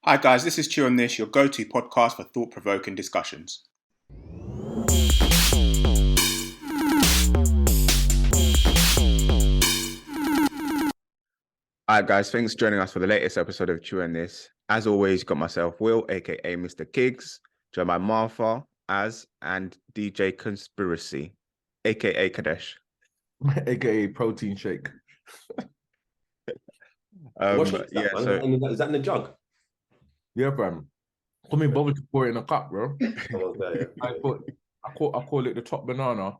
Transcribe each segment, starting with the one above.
Hi guys, this is ChewOnThis, your go-to podcast for thought-provoking discussions. Alright guys, thanks for joining us for the latest episode of ChewOnThis. As always, got myself Will, aka Mr. Kiggs, joined by Martha, and DJ Conspiracy, aka Kadesh. AKA protein shake. What shake is that, man? so Is that in the jug? Yeah, fam. I mean, bother to pour it in a cup, bro. Okay, yeah. I call it the top banana,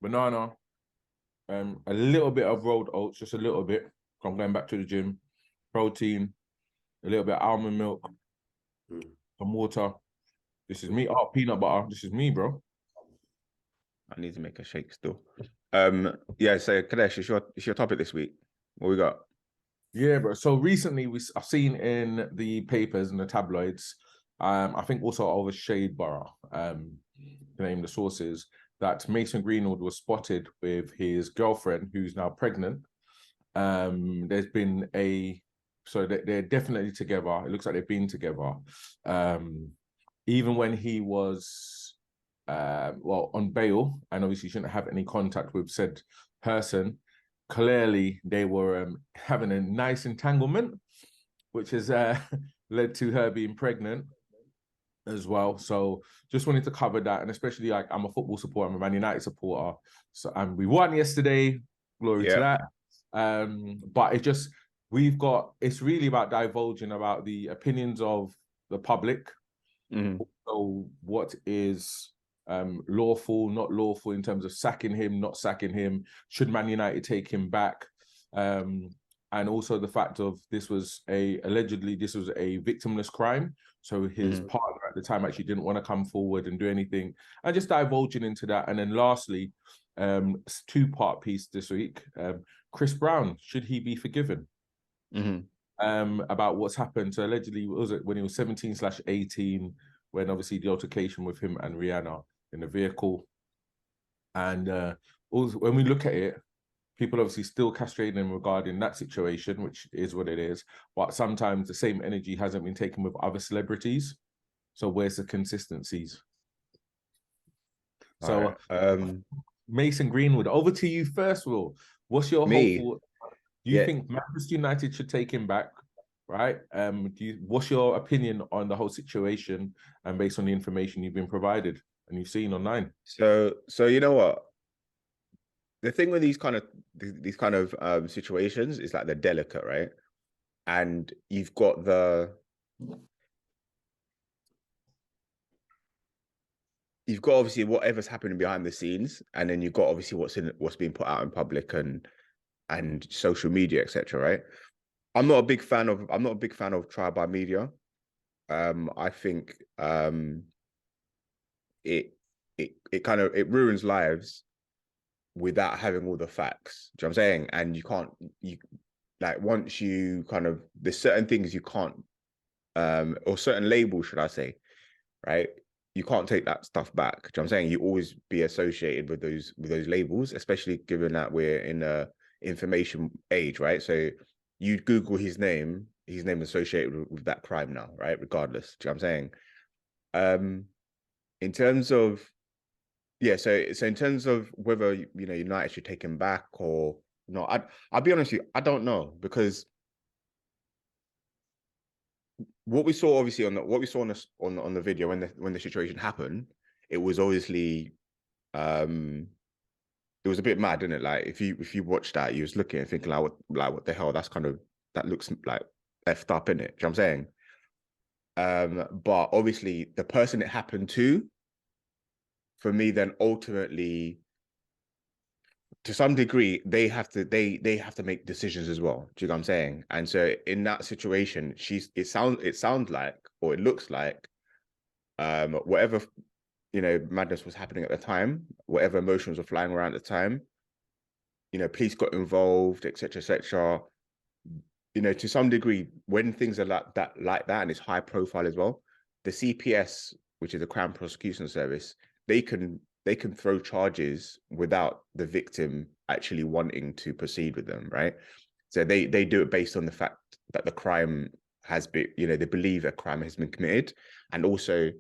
a little bit of rolled oats, just a little bit. I'm going back to the gym. Protein, a little bit of almond milk, some water. This is me. Oh, peanut butter. This is me, bro. I need to make a shake still. So Kadesh, it's your topic this week. What we got? Yeah, bro. So recently, I've seen in the papers and the tabloids, I think also over Shade Borough, to name the sources, that Mason Greenwood was spotted with his girlfriend, who's now pregnant. There's been so they're definitely together. It looks like they've been together. Even when he was, on bail, and obviously shouldn't have any contact with said person, clearly they were having a nice entanglement, which has led to her being pregnant as well. So just wanted to cover that, and especially like I'm a football supporter, I'm a Man United supporter, so and we won yesterday, glory to that. But it's really about divulging about the opinions of the public. So what is lawful, not lawful in terms of sacking him, not sacking him, should Man United take him back, and also the fact of allegedly this was a victimless crime, so his partner at the time actually didn't want to come forward and do anything, and just divulging into that. And then lastly, two-part piece this week, Chris Brown, should he be forgiven? About what's happened. So allegedly, was it when he was 17/18, when obviously the altercation with him and Rihanna in the vehicle. And also, when we look at it, people obviously still castrating him regarding that situation, which is what it is. But sometimes the same energy hasn't been taken with other celebrities. So where's the consistencies? So Mason Greenwood, over to you first, Will. What's your hopeful? Do you think Manchester United should take him back? Right. What's your opinion on the whole situation, and based on the information you've been provided and you've seen online? So you know what? The thing with these kind of situations is like they're delicate, right? And you've got obviously whatever's happening behind the scenes, and then you've got obviously what's being put out in public and social media, etc. Right? I'm not a big fan of trial by media. I think it ruins lives without having all the facts. Do you know what I'm saying? And once you there's certain things you can't, or certain labels, should I say, right? You can't take that stuff back. Do you know what I'm saying? You always be associated with those labels, especially given that we're in a information age, right? So you Google his name associated with that crime now, right? Regardless. Do you know what I'm saying? In terms of so in terms of whether United should take him back or not, I'll be honest with you, I don't know, because what we saw obviously on the video when the situation happened, it was obviously it was a bit mad, isn't it? Like if you watch that, you was looking and thinking what the hell, that looks like effed up, innit? Do you know what I'm saying? But obviously the person it happened to, for me, then ultimately, to some degree, they have to make decisions as well. Do you know what I'm saying? And so in that situation, it sounds like, or it looks like, whatever madness was happening at the time, whatever emotions were flying around at the time, police got involved, etc. To some degree, when things are like that, and it's high profile as well, the CPS, which is the Crown Prosecution Service, they can throw charges without the victim actually wanting to proceed with them, right? So they do it based on the fact that the crime has been, they believe a crime has been committed, and also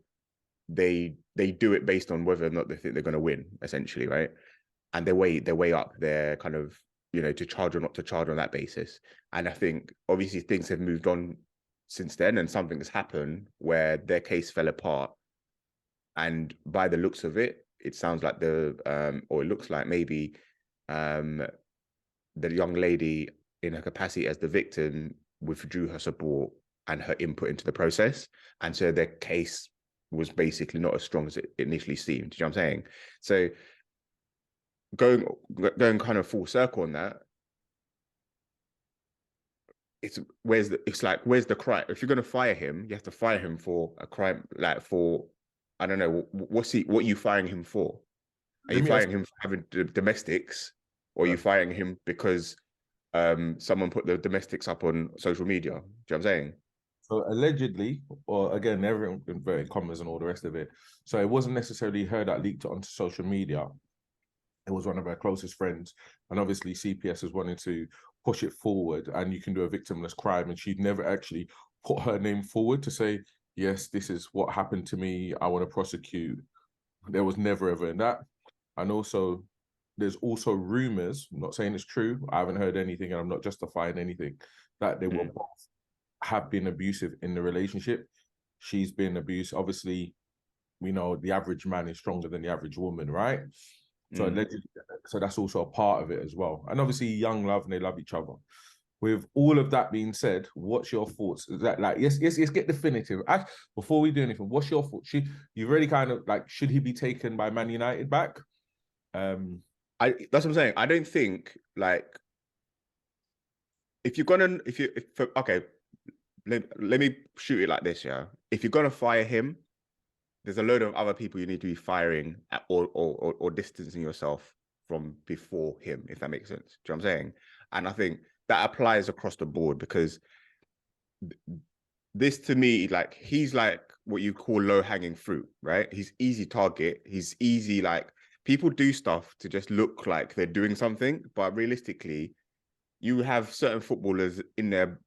they do it based on whether or not they think they're going to win, essentially, right? And they weigh up their kind of, to charge or not to charge on that basis. And I think obviously things have moved on since then, and something has happened where their case fell apart. And by the looks of it, it sounds like it looks like maybe the young lady, in her capacity as the victim, withdrew her support and her input into the process. And so their case was basically not as strong as it initially seemed. Do you know what I'm saying? So going kind of full circle on that, where's the crime? If you're going to fire him, you have to fire him for a crime, like for, I don't know, what are you firing him for? Are you firing him for having domestics, or are you firing him because someone put the domestics up on social media? Do you know what I'm saying? So allegedly, or again, everyone inverted commas and all the rest of it. So it wasn't necessarily her that leaked it onto social media. It was one of her closest friends. And obviously CPS is wanting to push it forward, and you can do a victimless crime. And she'd never actually put her name forward to say, yes, this is what happened to me, I want to prosecute. There was never ever in that. And also, there's also rumors, I'm not saying it's true, I haven't heard anything, and I'm not justifying anything, that they will both have been abusive in the relationship. She's been abused. Obviously, we know the average man is stronger than the average woman, right? So allegedly, so that's also a part of it as well. And obviously, young love, and they love each other. With all of that being said, what's your thoughts? Is that like, yes, get definitive. Before we do anything, what's your thoughts? You've already kind of like, should he be taken by Man United back? That's what I'm saying. I don't think, like, okay, let me shoot it like this, yeah. If you're gonna fire him, there's a load of other people you need to be firing at, or distancing yourself from before him, if that makes sense. Do you know what I'm saying? And I think that applies across the board, because this, to me, like, he's like what you call low-hanging fruit, right? He's easy target. He's easy, like, people do stuff to just look like they're doing something, but realistically, you have certain footballers in there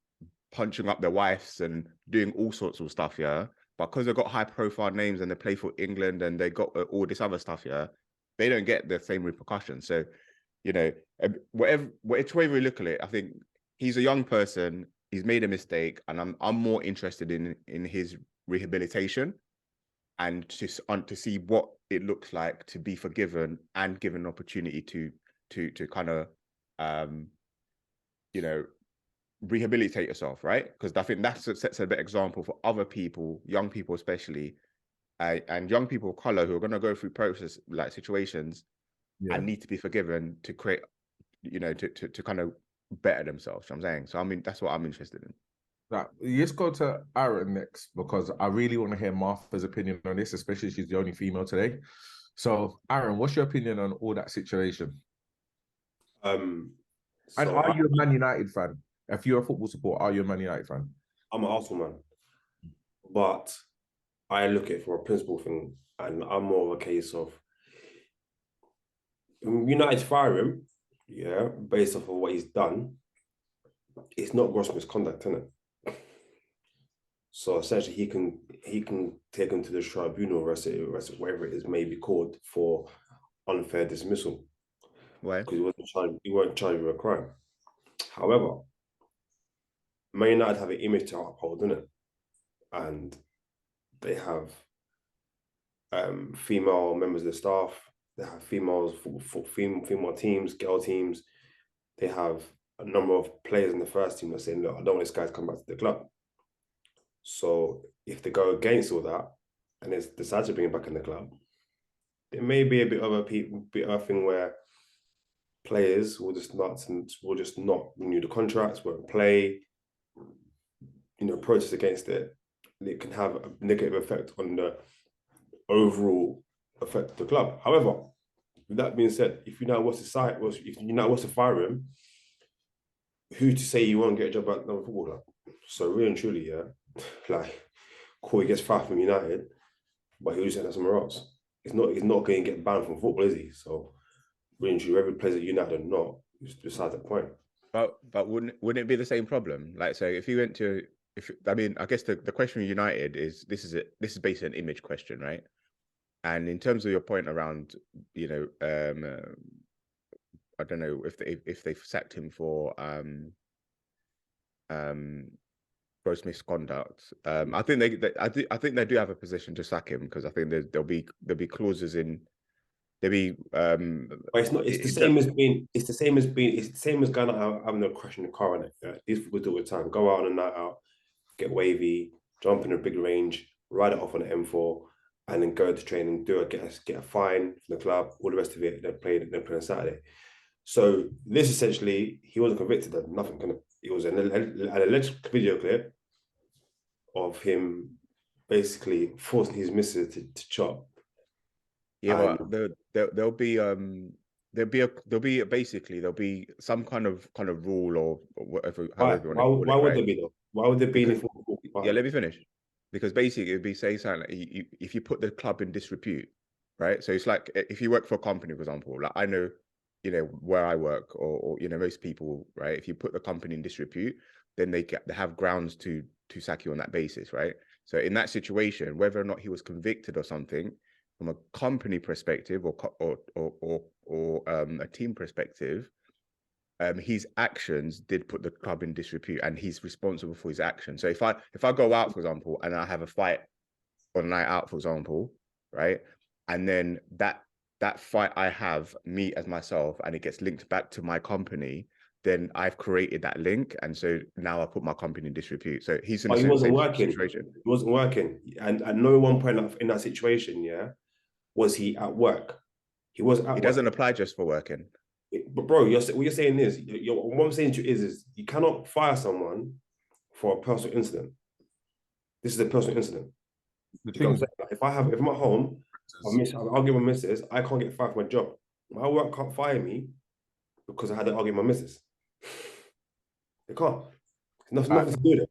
punching up their wives and doing all sorts of stuff, yeah? But because they've got high-profile names and they play for England and they got all this other stuff, yeah, they don't get the same repercussions. So, which way we look at it, I think he's a young person. He's made a mistake, and I'm more interested in his rehabilitation, and to see what it looks like to be forgiven and given an opportunity to kind of rehabilitate yourself, right? Because I think that sets a better example for other people, young people especially, and young people of color who are going to go through process like situations and need to be forgiven to create, to kind of better themselves. You know what I'm saying? So I mean, that's what I'm interested in. Right, let's go to Aaron next, because I really want to hear Martha's opinion on this, especially she's the only female today. So Aaron, what's your opinion on all that situation? And are you a Man United fan? If you're a football supporter, are you a Man United fan? I'm an Arsenal man, but I look at it from a principle thing, and I'm more of a case of United fire him, yeah, based off of what he's done. It's not gross misconduct, isn't it? So essentially, he can take him to the tribunal, whatever it is may be called, for unfair dismissal. Why? Because he weren't charged with a crime. However, Man United have an image to uphold, innit? And they have female members of the staff. They have female teams, girl teams. They have a number of players in the first team that saying, look, I don't want this guy to come back to the club. So if they go against all that and they decide to bring him back in the club, there may be a bit of a thing where players will just not renew the contracts, won't play, protest against it. And it can have a negative effect on the overall effect of the club. However, with that being said, if you know what's to fire him, who's to say you won't get a job at another football club? So really and truly, yeah, like, cool, he gets fired from United, but he'll just end up somewhere else. He's not going to get banned from football, is he? So really and truly, whether he plays at United or not, it's beside the point. But wouldn't it be the same problem? Like, so if he went to I mean, I guess the question with United is this is basically an image question, right? And in terms of your point around, you know, I don't know if they've sacked him for gross misconduct. I think I think they do have a position to sack him, because I think there'll be clauses in there'll be But it's not. It's the same as being. It's the same as being. It's the same as going out having a crash in the car on it. Yeah? These people do it all the time. Go out on a night out, get wavy, jump in a big range, ride it off on the M4, and then go to training, get a fine from the club, all the rest of it. They're playing on Saturday. So this essentially, he wasn't convicted of nothing. It was an alleged video clip of him basically forcing his missus to chop. Yeah, but there'll be some kind of rule or whatever. However, why would there be though? Why would there be any? Yeah, let me finish. Because basically, it'd be saying something like if you put the club in disrepute, right? So it's like if you work for a company, for example, like I know, you know, where I work, or you know, most people, right? If you put the company in disrepute, then they have grounds to sack you on that basis, right? So in that situation, whether or not he was convicted or something, from a company perspective or a team perspective, his actions did put the club in disrepute, and he's responsible for his actions. So if I go out, for example, and I have a fight on a night out, for example, right, and then that fight I have, me as myself, and it gets linked back to my company, then I've created that link, and so now I put my company in disrepute. So he's in the same situation. He wasn't working, and at no one point in that situation, yeah, was he at work. He was at work. It doesn't apply just for working. But bro, what you're saying is, what I'm saying to you is you cannot fire someone for a personal incident. This is a personal incident. If I'm at home, I'll give my missus, I can't get fired from my job. My work can't fire me because I had to argue with my missus. They can't. Nothing to do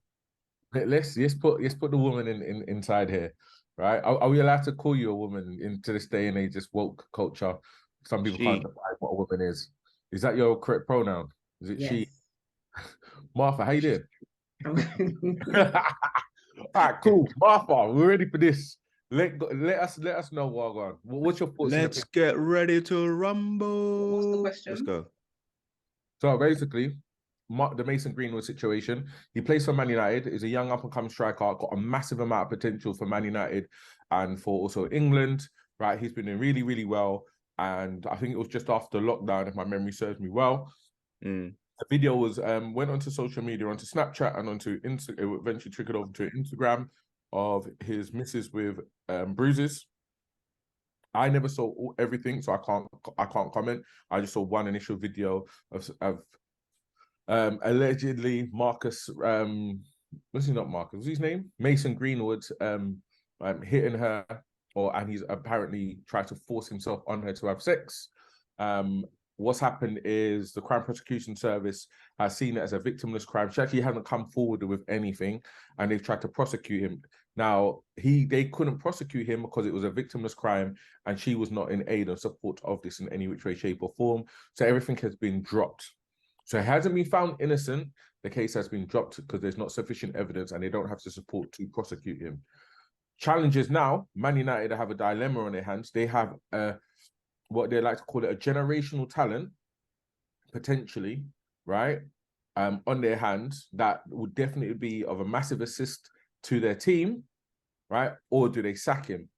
with it. Let's put the woman inside here, right? Are we allowed to call you a woman into this day and age, this woke culture? Some people can't define what a woman is. Is that your correct pronoun? Is it she? Martha, how you doing? All right, cool. Martha, we're ready for this. Let us know, Wagwan. What's your thoughts? Let's get ready to rumble. What's the question? Let's go. So basically, the Mason Greenwood situation. He plays for Man United. Is a young up-and-coming striker. Got a massive amount of potential for Man United and for also England. Right, he's been doing really, really well. And I think it was just after lockdown, if my memory serves me well. The video was went onto social media, onto Snapchat, and onto Instagram. It eventually trickled over to Instagram of his missus with bruises. I never saw everything, so I can't comment. I just saw one initial video of allegedly Marcus. Was he not Marcus? What's his name? Mason Greenwood hitting her. And he's apparently tried to force himself on her to have sex. What's happened is the Crime Prosecution Service has seen it as a victimless crime. She actually hasn't come forward with anything, and they've tried to prosecute him. Now, they couldn't prosecute him because it was a victimless crime, and she was not in aid or support of this in any which way, shape, or form. So everything has been dropped. So it hasn't been found innocent. The case has been dropped because there's not sufficient evidence, and they don't have the support to prosecute him. Challenges now, Man United have a dilemma on their hands. They have what they like to call it a generational talent, potentially, right, on their hands that would definitely be of a massive assist to their team, right? Or do they sack him?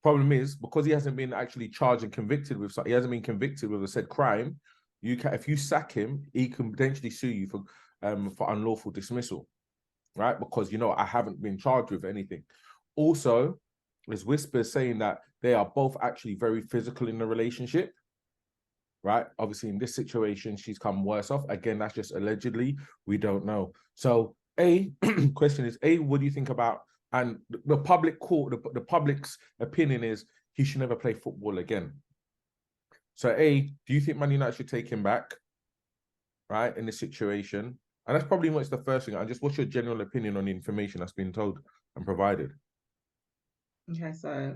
Problem is, because he hasn't been actually charged and convicted with, he hasn't been convicted with a said crime, if you sack him, he can potentially sue you for unlawful dismissal, right? Because, I haven't been charged with anything. Also, there's whispers saying that they are both actually very physical in the relationship, right? Obviously, in this situation, she's come worse off. Again, that's just allegedly. We don't know. So, question is, what do you think about, and the public court, the public's opinion is he should never play football again. So, do you think Man United should take him back, right, in this situation? And that's probably what's the first thing. And just what's your general opinion on the information that's been told and provided? Okay, so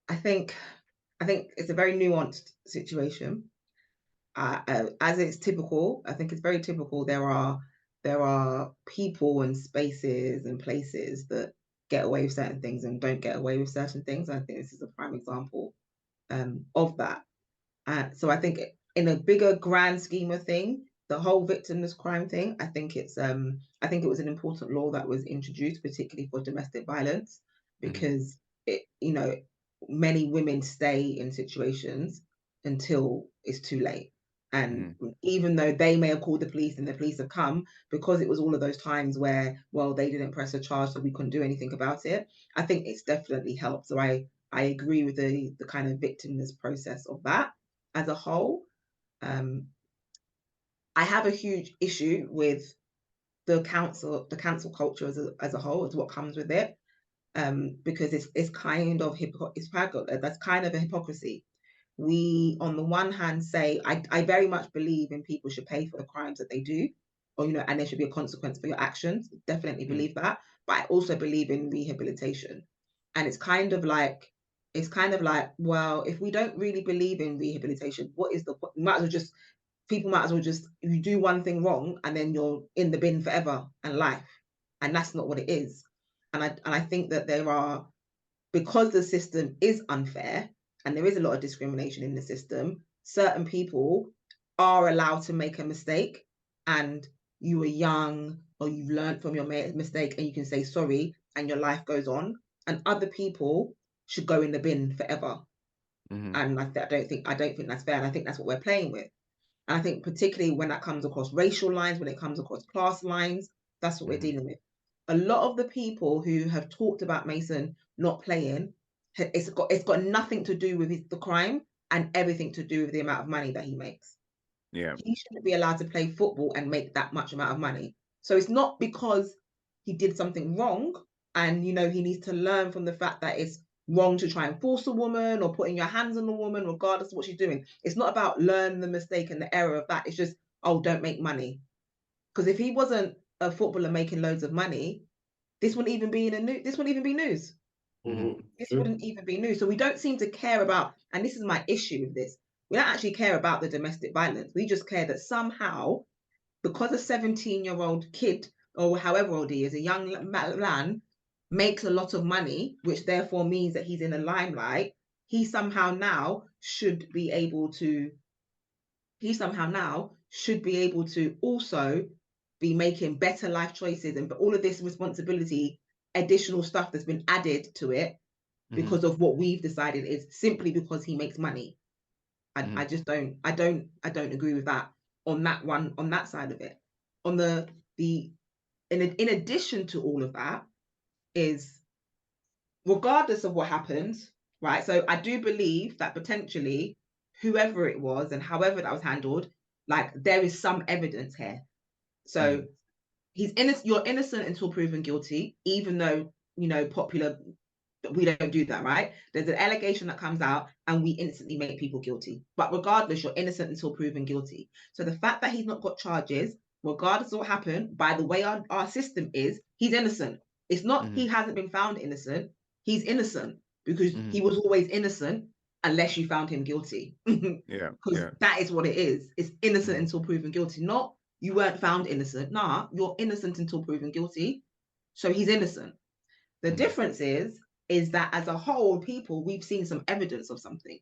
I think it's a very nuanced situation. As it's typical, I think it's very typical. There are there are people and spaces and places that get away with certain things and don't get away with certain things. I think this is a prime example of that. So I think in a bigger grand scheme of thing, the whole victimless crime thing, I think it was an important law that was introduced, particularly for domestic violence, because many women stay in situations until it's too late. And even though they may have called the police and the police have come, because it was all of those times where, well, they didn't press a charge, so we couldn't do anything about it. I think it's definitely helped. So I agree with the kind of victimless process of that as a whole. I have a huge issue with the cancel culture as a whole, as what comes with it, because it's kind of that's kind of a hypocrisy. We, on the one hand, say I very much believe in people should pay for the crimes that they do, or and there should be a consequence for your actions. Definitely believe that, but I also believe in rehabilitation, and it's kind of like, well, if we don't really believe in rehabilitation, what is the point? People might as well just, you do one thing wrong and then you're in the bin forever and life, and that's not what it is. And I think that because the system is unfair and there is a lot of discrimination in the system, certain people are allowed to make a mistake, and you were young or you've learned from your mistake and you can say sorry and your life goes on, and other people should go in the bin forever. And I don't think that's fair, and I think that's what we're playing with. And I think particularly when that comes across racial lines, when it comes across class lines, that's what we're dealing with. A lot of the people who have talked about Mason not playing, it's got nothing to do with the crime and everything to do with the amount of money that he makes. Yeah. He shouldn't be allowed to play football and make that much amount of money. So it's not because he did something wrong and, he needs to learn from the fact that it's wrong to try and force a woman or putting your hands on a woman, regardless of what she's doing. It's not about learn the mistake and the error of that. It's just, don't make money. Because if he wasn't a footballer making loads of money, this wouldn't even be this wouldn't even be news. This wouldn't even be news. So we don't seem to care about, and this is my issue with this, we don't actually care about the domestic violence. We just care that somehow, because a 17-year-old kid, or however old he is, a young man, makes a lot of money, which therefore means that he's in the limelight, he somehow now should be able to also be making better life choices, and all of this responsibility, additional stuff that's been added to it because of what we've decided is simply because he makes money. I just don't agree with that on that side of it. On in addition to all of that is, regardless of what happens, right? So I do believe that potentially whoever it was and however that was handled, like, there is some evidence here. So he's innocent. You're innocent until proven guilty, even though, popular, we don't do that, right? There's an allegation that comes out and we instantly make people guilty. But regardless, you're innocent until proven guilty. So the fact that he's not got charges, regardless of what happened, by the way our system is, he's innocent. It's not he hasn't been found innocent. He's innocent because he was always innocent unless you found him guilty. Because that is what it is. It's innocent until proven guilty. Not you weren't found innocent. Nah, you're innocent until proven guilty. So he's innocent. The difference is that as a whole, we've seen some evidence of something.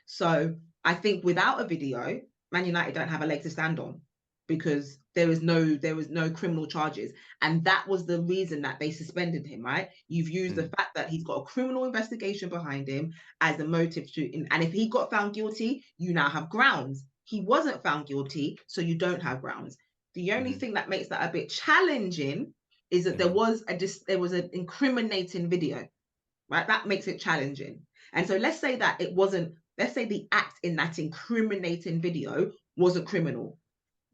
So I think without a video, Man United don't have a leg to stand on, because there was no criminal charges. And that was the reason that they suspended him, right? You've used the fact that he's got a criminal investigation behind him as a motive to, and if he got found guilty, you now have grounds. He wasn't found guilty, so you don't have grounds. The only thing that makes that a bit challenging is that there was an incriminating video, right? That makes it challenging. And so let's say the act in that incriminating video wasn't criminal.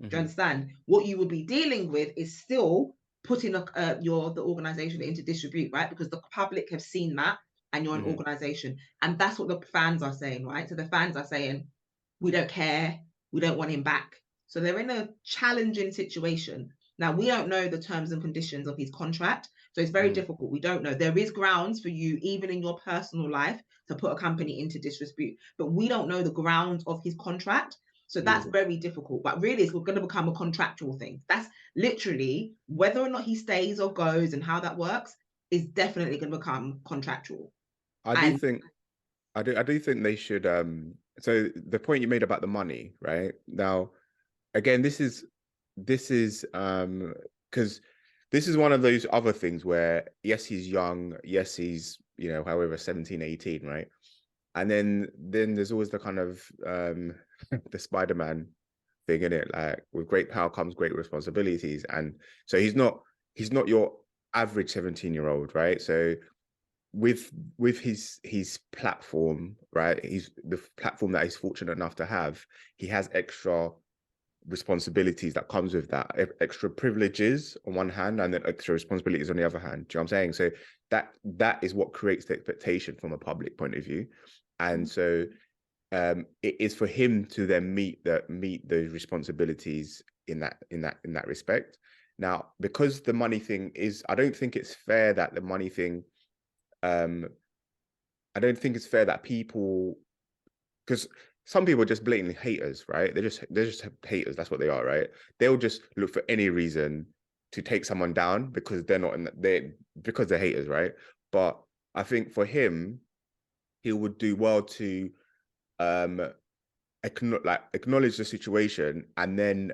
Do you understand? What you would be dealing with is still putting the organization into disrepute, right? Because the public have seen that and you're an organization. And that's what the fans are saying, right? So the fans are saying, we don't care, we don't want him back. So they're in a challenging situation. Now, we don't know the terms and conditions of his contract, so it's very difficult. We don't know. There is grounds for you, even in your personal life, to put a company into disrepute, but we don't know the grounds of his contract. So that's very difficult. But really, it's going to become a contractual thing. That's literally whether or not he stays or goes and how that works is definitely going to become contractual. I do think they should. So the point you made about the money, right? Now, again, this is because this is one of those other things where yes, he's young, yes, he's, you know, however, 17, 18, right? And then there's always the kind of the Spider-Man thing in it, like with great power comes great responsibilities. And so he's not your average 17-year-old, right? So with his platform, right? He's the platform that he's fortunate enough to have. He has extra responsibilities that comes with that, extra privileges on one hand, and then extra responsibilities on the other hand. Do you know what I'm saying? So that is what creates the expectation from a public point of view. And so it is for him to then meet those responsibilities in that respect. Now, because the money thing is, I don't think it's fair that the money thing, I don't think it's fair that people, because some people are just blatantly haters, right? They're just haters. That's what they are, right? They'll just look for any reason to take someone down because they're not because they're haters, right? But I think for him, he would do well to acknowledge the situation and then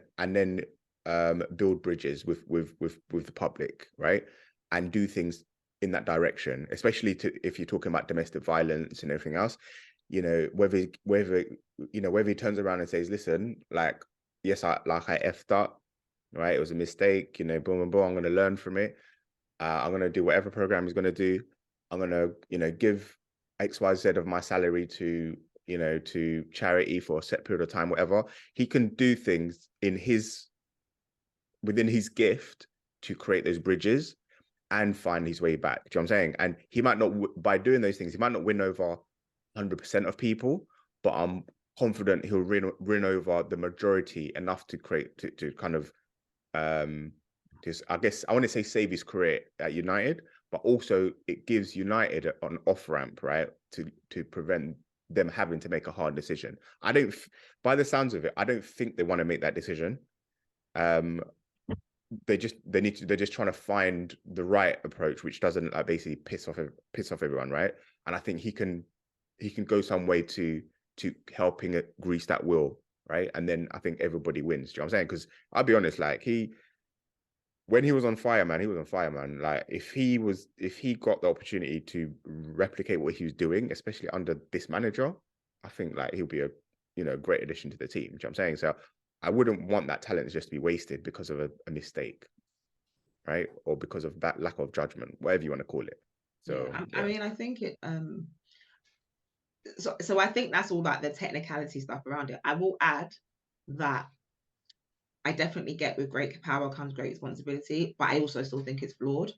build bridges with the public, right? And do things in that direction, especially if you're talking about domestic violence and everything else. You know, whether he turns around and says, listen, like, yes, I effed up, right? It was a mistake, you know, boom, boom, boom. I'm going to learn from it. I'm going to do whatever program he's going to do. I'm going to, you know, give XYZ of my salary to, you know, to charity for a set period of time, whatever. He can do things within his gift to create those bridges and find his way back. Do you know what I'm saying? And he might not, by doing those things, he might not win over 100% of people, but I'm confident he'll win over the majority enough to create to kind of just, I guess I want to say, save his career at United, but also it gives United an off ramp, right, to prevent them having to make a hard decision. By the sounds of it, I don't think they want to make that decision. They're just trying to find the right approach, which doesn't like basically piss off everyone, right? And I think he can go some way to helping it grease that wheel, right? And then I think everybody wins. Do you know what I'm saying? Because I'll be honest, like when he was on fire, man, he was on fire, man. Like if he got the opportunity to replicate what he was doing, especially under this manager, I think like he'll be a, you know, great addition to the team. Do you know what I'm saying? So I wouldn't want that talent just to be wasted because of a mistake, right? Or because of that lack of judgment, whatever you want to call it. So yeah, I mean, I think it so I think that's all that the technicality stuff around it. I will add that I definitely get with great power comes great responsibility, but I also still think it's flawed.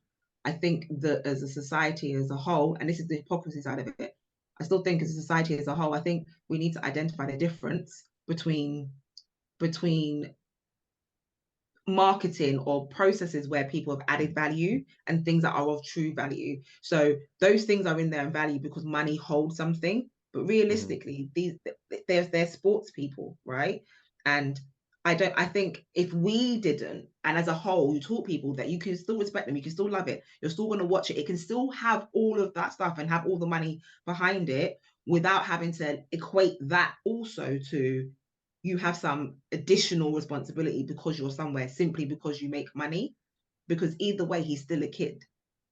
I think that as a society as a whole, and this is the hypocrisy side of it, I still think as a society as a whole, I think we need to identify the difference between marketing or processes where people have added value and things that are of true value. So those things are in there in value because money holds something, but realistically, they're sports people, right? And I think if we didn't, and as a whole, you taught people that you can still respect them, you can still love it, you're still going to watch it, it can still have all of that stuff and have all the money behind it without having to equate that also to you have some additional responsibility because you're somewhere simply because you make money. Because either way, he's still a kid.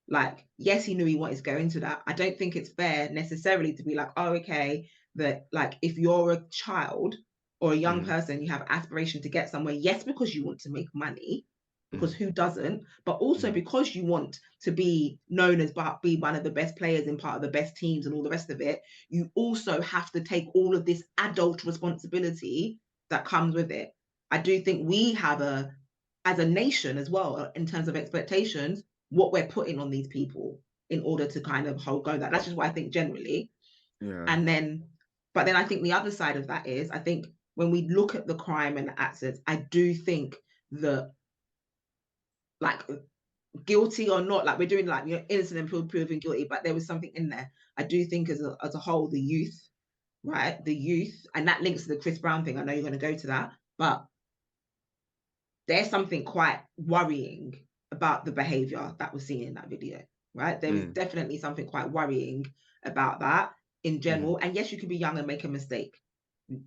Like, yes, he knew he wanted to go into that. I don't think it's fair necessarily to be like, oh, okay, that like if you're a child or a young person, you have aspiration to get somewhere, yes, because you want to make money, because who doesn't, but also because you want to be known as be one of the best players in part of the best teams and all the rest of it, you also have to take all of this adult responsibility that comes with it. I do think we have as a nation as well, in terms of expectations, what we're putting on these people in order to kind of hold go that. That's just what I think generally. Yeah. And then, but then I think the other side of that is, I think when we look at the crime and the assets, I do think that like guilty or not, like we're doing like, you know, innocent and proven guilty, but there was something in there. I do think as a whole, the youth right? The youth, and that links to the Chris Brown thing. I know you're going to go to that, but there's something quite worrying about the behavior that was seen in that video, right? There is definitely something quite worrying about that in general. And yes, you can be young and make a mistake.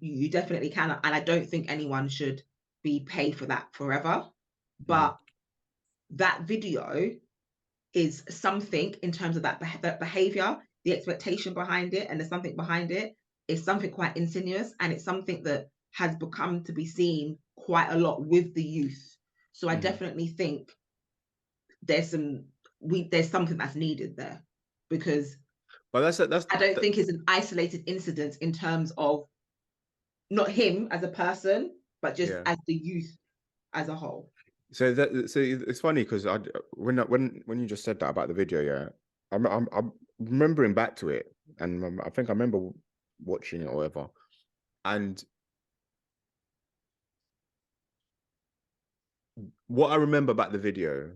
You definitely can. And I don't think anyone should be paid for that forever. But that video is something in terms of that behavior, the expectation behind it, and there's something behind it. It's something quite insidious, and it's something that has become to be seen quite a lot with the youth. So I definitely think there's something that's needed there, because I don't think it's an isolated incident in terms of not him as a person, but just as the youth as a whole. So it's funny because when you just said that about the video, I'm remembering back to it, and I think I remember watching it or whatever, and what I remember about the video,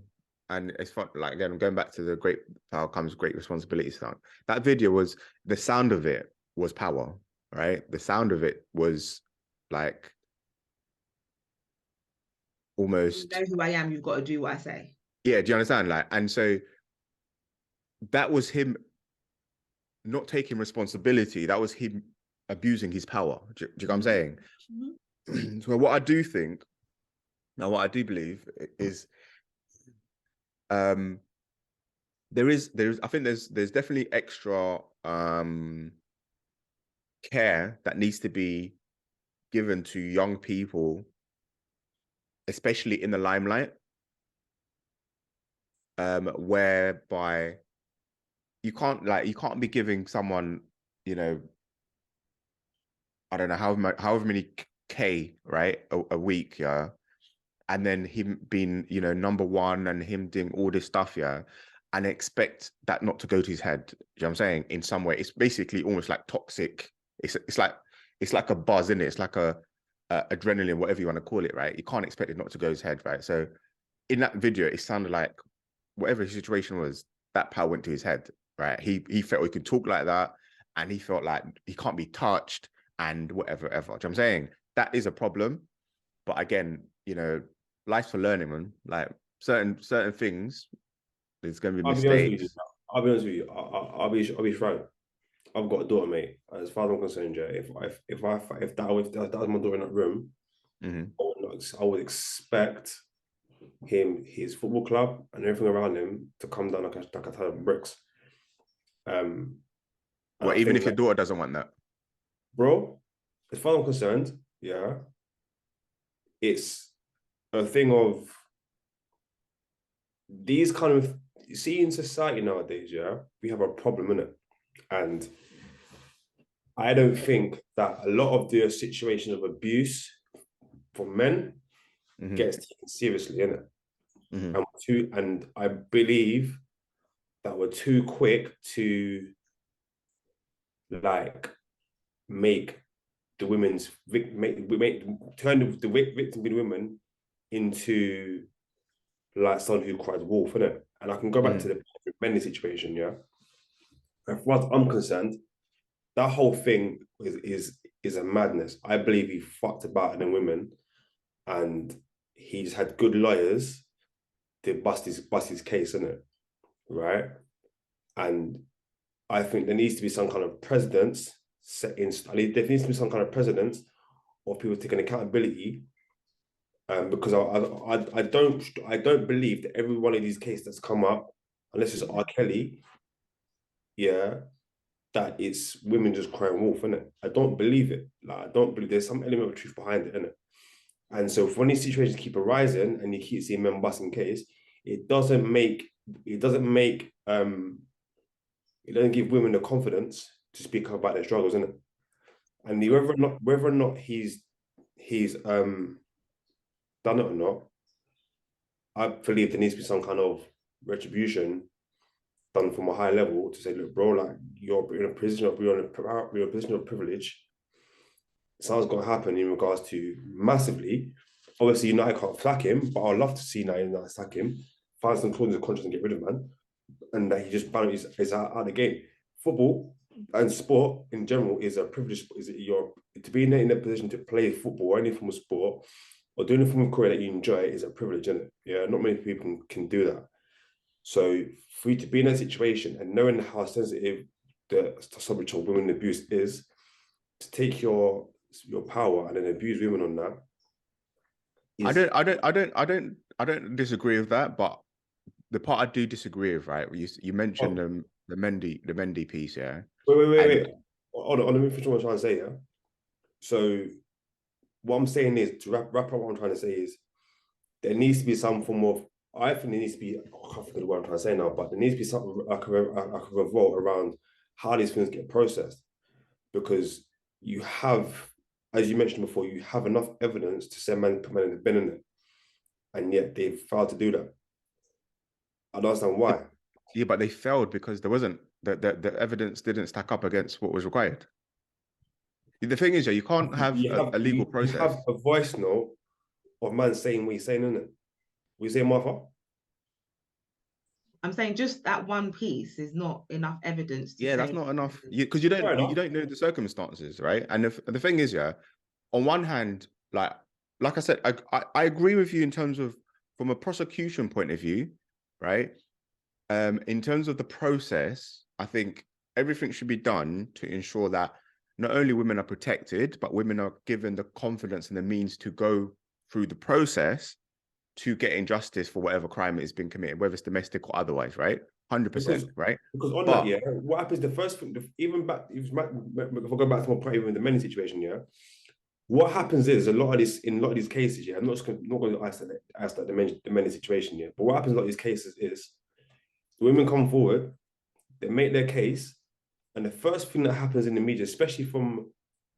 and it's fun, like, again, I'm going back to the great power comes great responsibility sound. That video was, the sound of it was power, right? The sound of it was like almost, you know who I am, you've got to do what I say. Yeah, do you understand? Like, and so that was him not taking responsibility. That was him abusing his power. Do you know what I'm saying? So what I do think, now what I do believe is, I think there's definitely extra care that needs to be given to young people, especially in the limelight, whereby you can't be giving someone, you know, I don't know, however many K, right, a week, yeah, and then him being, you know, number one and him doing all this stuff, yeah, and expect that not to go to his head. You know what I'm saying? In some way, it's basically almost like toxic. It's like a buzz, isn't it? It's like a adrenaline, whatever you want to call it, right? You can't expect it not to go to his head, right? So in that video, it sounded like whatever his situation was, that power went to his head, right? He felt he could talk like that, and he felt like he can't be touched and whatever. Do you know what I'm saying? That is a problem. But again, you know, life's for learning, man. Like certain things, there's going to be mistakes. I'll be honest with you. I'll be frank. I've got a daughter, mate. As far as I'm concerned, yeah, if that was my daughter in that room, I would expect him, his football club, and everything around him to come down like a ton of bricks. Well, even if your daughter doesn't want that, bro, as far as I'm concerned, yeah, it's a thing of these kind of, you see, in society nowadays, yeah, we have a problem in it, and I don't think that a lot of the situations of abuse for men gets taken seriously, in it. And I believe that we're too quick to like make the women's turn the victim being women into like someone who cries wolf, innit? And I can go back to the men's situation, yeah. As far as I'm concerned, that whole thing is a madness. I believe he fucked about in women, and he's had good lawyers to bust his case, innit? Right? And I think there needs to be some kind of precedence set in. There needs to be some kind of precedence of people taking accountability. Because I don't believe that every one of these cases that's come up, unless it's R. Kelly, yeah, that it's women just crying wolf, innit? I don't believe it. Like, I don't believe there's some element of truth behind it, innit? And so when these situations keep arising and you keep seeing men busting case, it doesn't give women the confidence to speak about their struggles, innit? And whether or not he's done it or not, I believe there needs to be some kind of retribution done from a high level to say, look, bro, like you're in a position of privilege. Something's got to happen in regards to massively. Obviously, United can't sack him, but I'd love to see United sack him, find some clauses of conscience and get rid of man, and that he just is out of the game. Football, and sport in general is a privilege. Is it your to be in a position to play football or any form of sport or do any form of career that you enjoy is a privilege, isn't it? Yeah, not many people can do that. So for you to be in that situation and knowing how sensitive the subject of women abuse is, to take your power and then abuse women on that. I don't disagree with that, but the part I do disagree with, right? You mentioned the Mendy piece, yeah. Wait. Hold on, let me finish what I'm trying to say, yeah. So what I'm saying is, to wrap up what I'm trying to say is, there needs to be some form of, I think there needs to be, I can't forget what I'm trying to say now, but there needs to be something like a revolt around how these things get processed. Because you have, as you mentioned before, you have enough evidence to say men have been in it. And yet they've failed to do that. I don't understand why. Yeah, but they failed because there wasn't, the evidence didn't stack up against what was required. The thing is, you can't have a legal process. You have a voice note of man saying what he's saying, isn't it? We say, Martha? I'm saying just that one piece is not enough evidence to say. That's not enough. Because you don't know the circumstances, right? And the thing is, on one hand, like I said, I agree with you in terms of from a prosecution point of view, right? In terms of the process, I think everything should be done to ensure that not only women are protected, but women are given the confidence and the means to go through the process to getting justice for whatever crime has been committed, whether it's domestic or otherwise, right? 100%, right? Because on that, yeah, what happens, the first thing, even back, if I go back to my point, even in the many situation, yeah, what happens is in a lot of these cases, yeah, I'm not going to ask that the many situation, yeah, but what happens in a lot of these cases is the women come forward, they make their case, and the first thing that happens in the media, especially from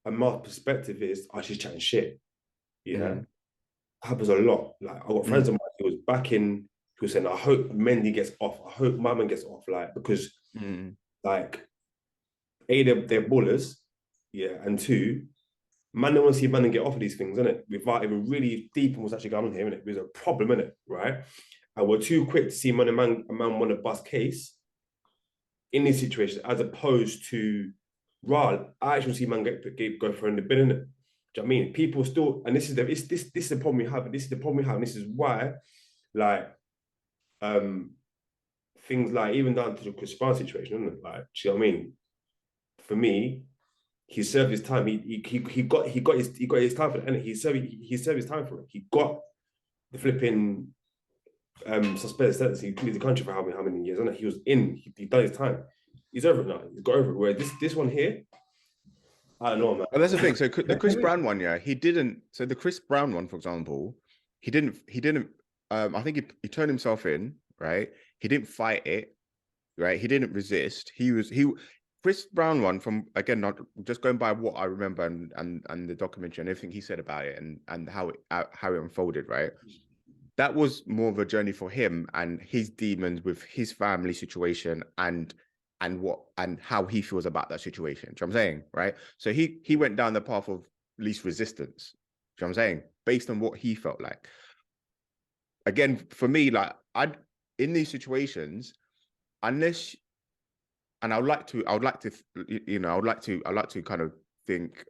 a male perspective, is, oh, she's chatting shit. Yeah. Happens a lot. Like, I got friends of mine who was backing, who was saying, I hope Mendy gets off. I hope my man gets off. Like, because like, A, they're ballers, yeah, and two, man don't want to see man get off of these things, innit? Without even really deep in what's actually going on here, innit? There's a problem, innit? Right? And we're too quick to see a man want to bust case in these situations, as opposed to, I actually see man go for in the bin, innit? Do you know what I mean? People still, and this is the problem we have, and this is the problem we have, and this is why, like, things like, even down to the Chris Brown situation, isn't it? Like, do you know what I mean? For me, he served his time. He got his time for it, and he served his time for it. He got the flipping suspended sentence. He cleared the country for how many years, and he was in. He done his time. He's over it now. He's got over it. Where this one here, I don't know, man. But that's the thing. So the Chris Brown one, yeah, he didn't. So the Chris Brown one, for example, he didn't. I think he turned himself in, right? He didn't fight it, right? He didn't resist. Chris Brown one, from again, not just going by what I remember and the documentary and everything he said about it and how it unfolded, right? That was more of a journey for him and his demons with his family situation and how he feels about that situation. Do you know what I'm saying? Right. So he went down the path of least resistance. Do you know what I'm saying? Based on what he felt like. Again, for me, like in these situations, unless, and I would like to kind of think,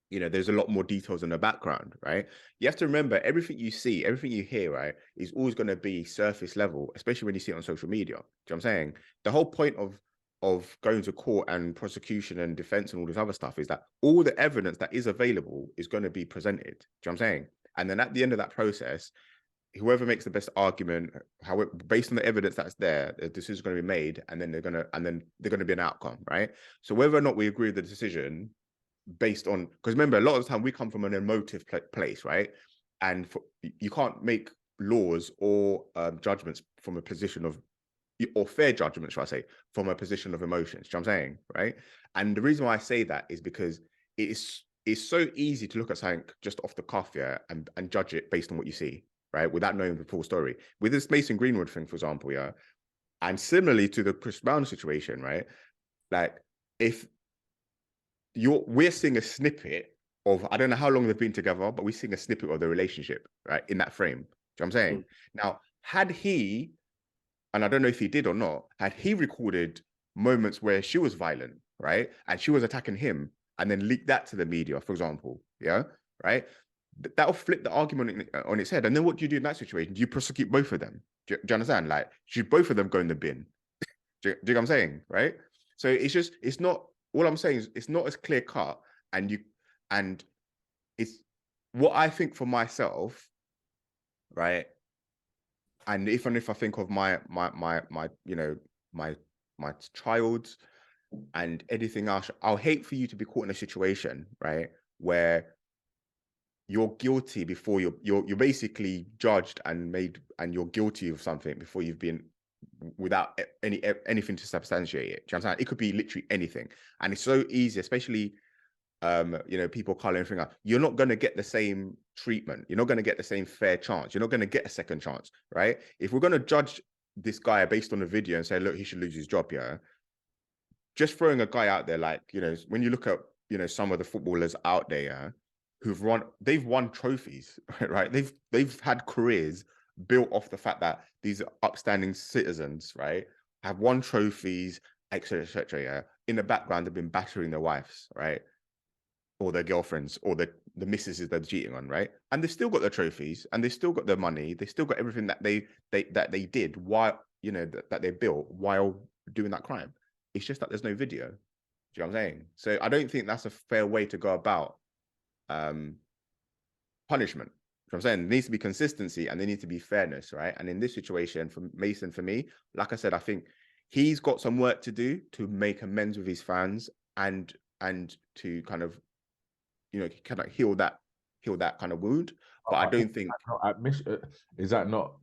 there's a lot more details in the background, right? You have to remember, everything you see, everything you hear, right, is always going to be surface level, especially when you see it on social media. Do you know what I'm saying? The whole point of going to court and prosecution and defense and all this other stuff is that all the evidence that is available is going to be presented. Do you know what I'm saying? And then at the end of that process, whoever makes the best argument, based on the evidence that's there, the decision is going to be made, and then they're going to be an outcome, right? So whether or not we agree with the decision, based on, because remember, a lot of the time we come from an emotive place, right? And you can't make laws or judgments from a position of, or fair judgments, should I say, from a position of emotions. Do you know what I'm saying, right? And the reason why I say that is because it's so easy to look at something just off the cuff, yeah, and judge it based on what you see, right, without knowing the full story. With this Mason Greenwood thing, for example, yeah, and similarly to the Chris Brown situation, right? Like, if we're seeing a snippet of, I don't know how long they've been together, but we're seeing a snippet of the relationship, right, in that frame. Do you know what I'm saying? Now, had he, and I don't know if he did or not, had he recorded moments where she was violent, right? And she was attacking him and then leaked that to the media, for example, yeah, right? That'll flip the argument on its head. And then what do you do in that situation? Do you prosecute both of them? Do you understand? Like, should both of them go in the bin? Do you know what I'm saying? Right? So it's not, all I'm saying is it's not as clear cut, and it's what I think for myself, right? And if I think of my you know, my child and anything else, I'll hate for you to be caught in a situation, right, where you're guilty before you're basically judged and made, and you're guilty of something before you've been, without anything to substantiate it. Do you understand? It could be literally anything, and it's so easy, especially you know, people calling everything out. You're not going to get the same treatment. You're not going to get the same fair chance. You're not going to get a second chance, right? If we're going to judge this guy based on the video and say, look, he should lose his job, yeah, just throwing a guy out there, like, you know, when you look at, you know, some of the footballers out there, yeah, they've won trophies, right? They've had careers built off the fact that these upstanding citizens, right, have won trophies, etc., yeah. In the background, they've been battering their wives, right, or their girlfriends, or the missuses they're cheating on, right? And they've still got their trophies, and they've still got their money, they still got everything that they did while, you know, that they built while doing that crime. It's just that there's no video. Do you know what I'm saying? So I don't think that's a fair way to go about punishment. You know what I'm saying? There needs to be consistency and there needs to be fairness, right? And in this situation, for Mason, for me, like I said, I think he's got some work to do to make amends with his fans and to kind of, you know, kind of heal that kind of wound. But I don't think is that not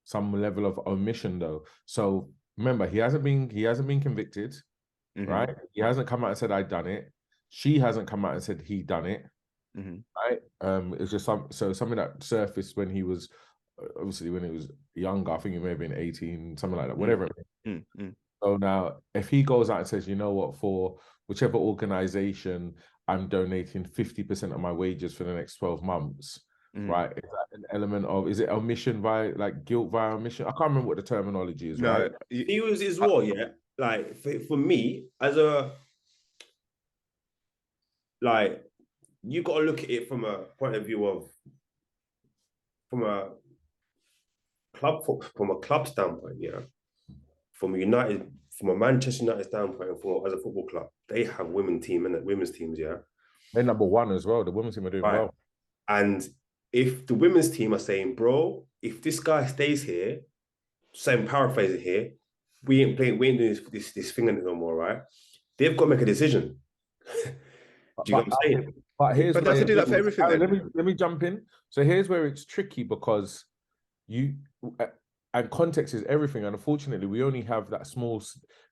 some level of omission though. So remember, he hasn't been convicted, right? He hasn't come out and said I done it. She hasn't come out and said he done it, right? It's just something that surfaced when he was obviously when he was younger. I think he may have been 18, something like that, whatever. So now, if he goes out and says, you know what, for whichever organization, I'm donating 50% of my wages for the next 12 months, right? Is that an element of, is it omission by, like, guilt via omission? I can't remember what the terminology is, right? He was as well, yeah. Like, for me, as a, like, you got to look at it from a point of view of, from a club standpoint, yeah. From a Manchester United standpoint, as a football club, they have women's teams, yeah. They're number one as well. The women's team are doing well. And if the women's team are saying, bro, if this guy stays here, same paraphrasing here, we ain't doing this thing no more, right? They've got to make a decision. Do you get what I'm saying? But here's but to do that for everything. Let me jump in. So here's where it's tricky, because and context is everything. And unfortunately, we only have that small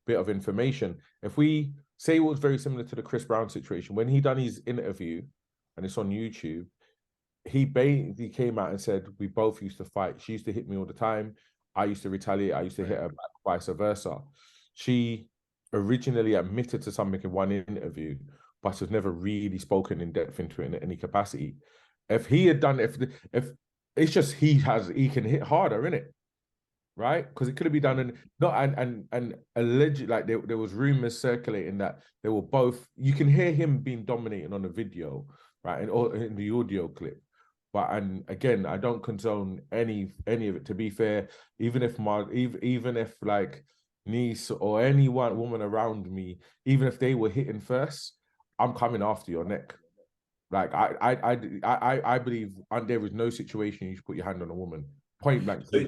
bit of information. If we say it was very similar to the Chris Brown situation, when he done his interview, and it's on YouTube, he basically came out and said, we both used to fight. She used to hit me all the time. I used to retaliate. I used to hit her back, vice versa. She originally admitted to something in one interview, but has never really spoken in depth into it in any capacity. If he had done, if it's just he can hit harder, innit? Right? Because it could have been done and alleged, like there was rumors circulating that they were both, you can hear him being dominating on the video, right? And in the audio clip. But, and again, I don't condone any of it, to be fair. Even if like niece or any one woman around me, even if they were hitting first, I'm coming after your neck. Like I believe there is no situation you should put your hand on a woman. Point blank. So,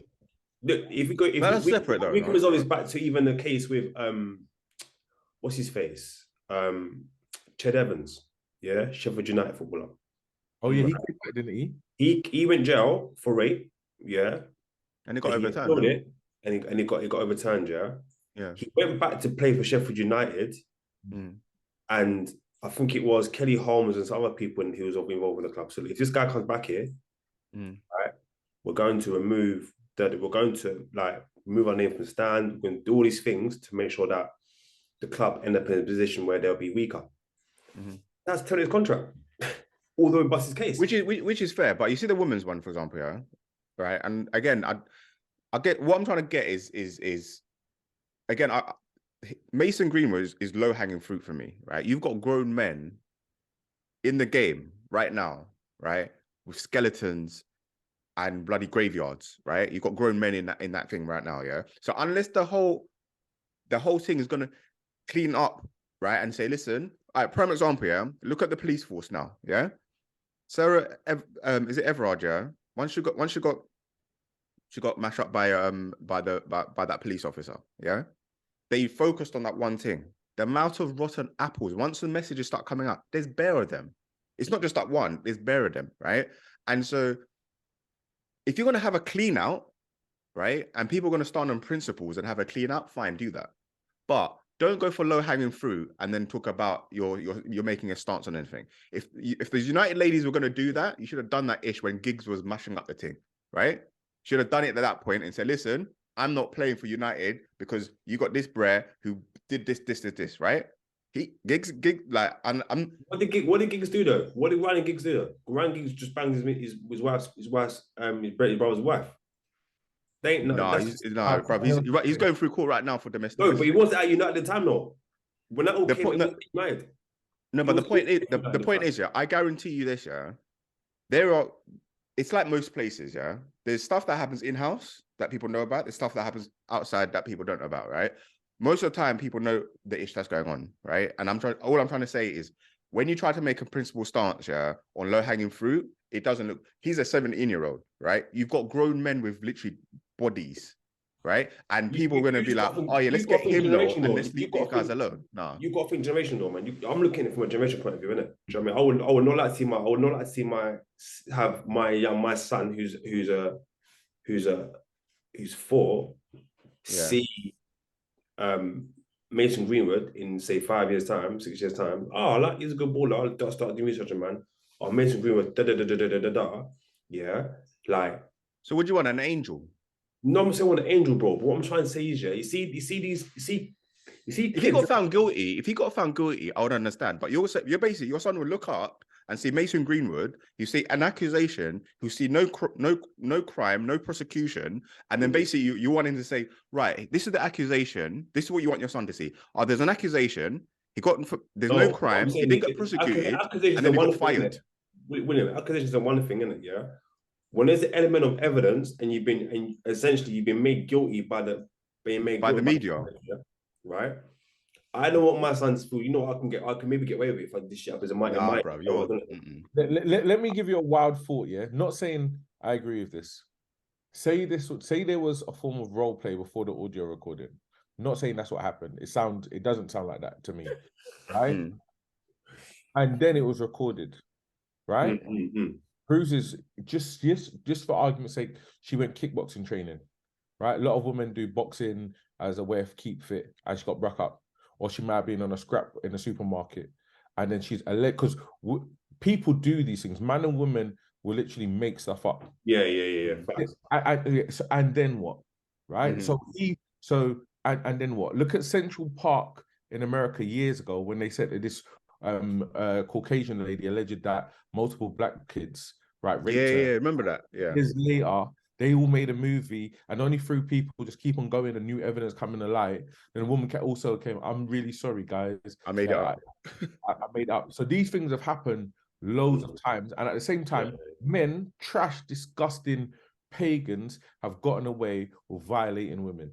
look, that's separate though. We can resolve this back to even the case with what's his face? Ched Evans, yeah, Sheffield United footballer. Oh yeah, he did that, didn't he? He went jail for rape, yeah, and he got overturned. And he got overturned, yeah. Yeah. He went back to play for Sheffield United, and I think it was Kelly Holmes and some other people who was involved in the club. So if this guy comes back here, right, we're going to remove our name from the stand. We're going to do all these things to make sure that the club end up in a position where they'll be weaker. That's Tony's contract. Although in Bus's case, which is fair, but you see the women's one, for example, yeah, right. And again, I get what I'm trying to get is again, Mason Greenwood is low hanging fruit for me, right? You've got grown men in the game right now, right, with skeletons and bloody graveyards, right? You've got grown men in that thing right now, yeah. So unless the whole thing is gonna clean up, right, and say, listen, all right, prime example, yeah. Look at the police force now, yeah. Sarah, is it Everard, yeah? Once she got mashed up by that police officer, yeah. They focused on that one thing. The amount of rotten apples. Once the messages start coming up, there's bare of them. It's not just that one. There's bare of them, right? And so, if you're gonna have a clean out, right, and people are gonna stand on principles and have a clean out, fine, do that. But don't go for low hanging fruit and then talk about you're making a stance on anything. If the United ladies were gonna do that, you should have done that ish when Giggs was mashing up the thing, right? Should have done it at that point and said, listen, I'm not playing for United because you got this brer who did this, right? Giggs, like I'm. What did Giggs do though? What did Ryan Giggs do? Ryan Giggs just banged his brother's wife. They ain't he's going through court right now for domestic. No, but he was at United at the time, though. When that all came, United. No, but the point is, yeah, I guarantee you this, yeah. It's like most places, yeah. There's stuff that happens in-house that people know about. There's stuff that happens outside that people don't know about, right? Most of the time, people know the issue that's going on, right? And all I'm trying to say is, when you try to make a principled stance, yeah, on low-hanging fruit, it doesn't look. He's a 17-year-old, right? You've got grown men with literally bodies, right? And people are going to be like, oh yeah, let's get him though, and let's leave these guys alone. No, you got to think generation though, man. I'm looking at it from a generation point of view, innit? Do you know what I mean? I would not like to see my son who's 4 see Mason Greenwood in say 5 years time, 6 years time. Oh, like he's a good baller. I'll start doing research, man. Oh, Mason Greenwood, yeah, like. So, would you want an angel? No, I'm saying what an angel, bro. But what I'm trying to say is, yeah, you see. If he got found guilty, I would understand. But you're basically, your son would look up and see Mason Greenwood. You see an accusation. You see no crime, no prosecution, and then basically you want him to say, right, this is the accusation. This is what you want your son to see. Oh, there's an accusation. There's no crime. He didn't get prosecuted, and then he got fired. William, accusations are one thing, isn't it? Yeah. When there's an element of evidence and you've been made guilty by the media, right? I don't want my sons to feel, you know, I can maybe get away with it if I did this shit up as a mind. Let me give you a wild thought, yeah. Not saying I agree with this. Say there was a form of role play before the audio recording. Not saying that's what happened. It doesn't sound like that to me, right? And then it was recorded, right? Bruises, just for argument's sake, she went kickboxing training, right? A lot of women do boxing as a way of keep fit, and she got broke up, or she might have been on a scrap in a supermarket, and then she's because people do these things. Man and women will literally make stuff up. Yeah. And then what, right? And then what? Look at Central Park in America years ago when they said that this Caucasian lady alleged that multiple black kids, right, raped her. Yeah, remember that. Yeah. Years later, they all made a movie, and only through people just keep on going and new evidence coming to light. Then a woman also came, I'm really sorry, guys. I made it up. I made it up. So these things have happened loads of times. And at the same time, men, trash, disgusting pagans have gotten away with violating women,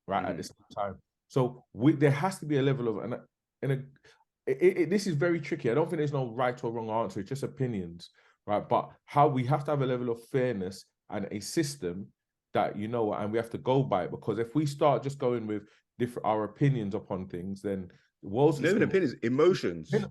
right, at the same time. So there has to be a level of, this is very tricky. I don't think there's no right or wrong answer. It's just opinions, right? But how we have to have a level of fairness and a system that, you know, and we have to go by it. Because if we start just going with our opinions upon things, then the world's not even opinions, emotions. And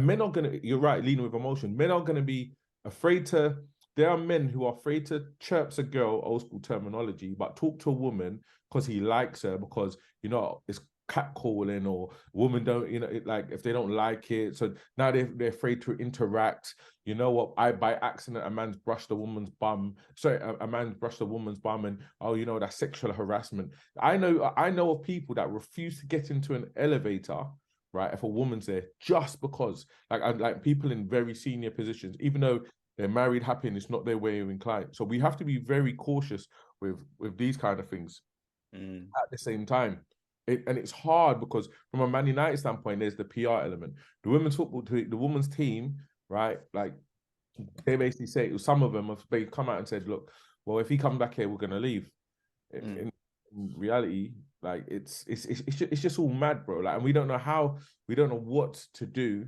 men are gonna. You're right, leading with emotion. Men are gonna be afraid to. There are men who are afraid to chirps a girl, old school terminology, but talk to a woman because he likes her, because, you know, it's catcalling, or women don't, you know, like if they don't like it, so now they're afraid to interact. You know what? By accident, a man's brushed a woman's bum. Sorry, a man's brushed a woman's bum, and oh, you know, that's sexual harassment. I know of people that refuse to get into an elevator, right, if a woman's there, just because, like people in very senior positions, even though they're married, happy, and it's not their way of inclined. So we have to be very cautious with these kind of things. At the same time, And it's hard because from a Man United standpoint, there's the PR element. The women's football, the women's team, right? Like they basically say, some of them have they come out and said, look, well, if he comes back here, we're gonna leave. In reality, like it's just all mad, bro. Like, and we don't know what to do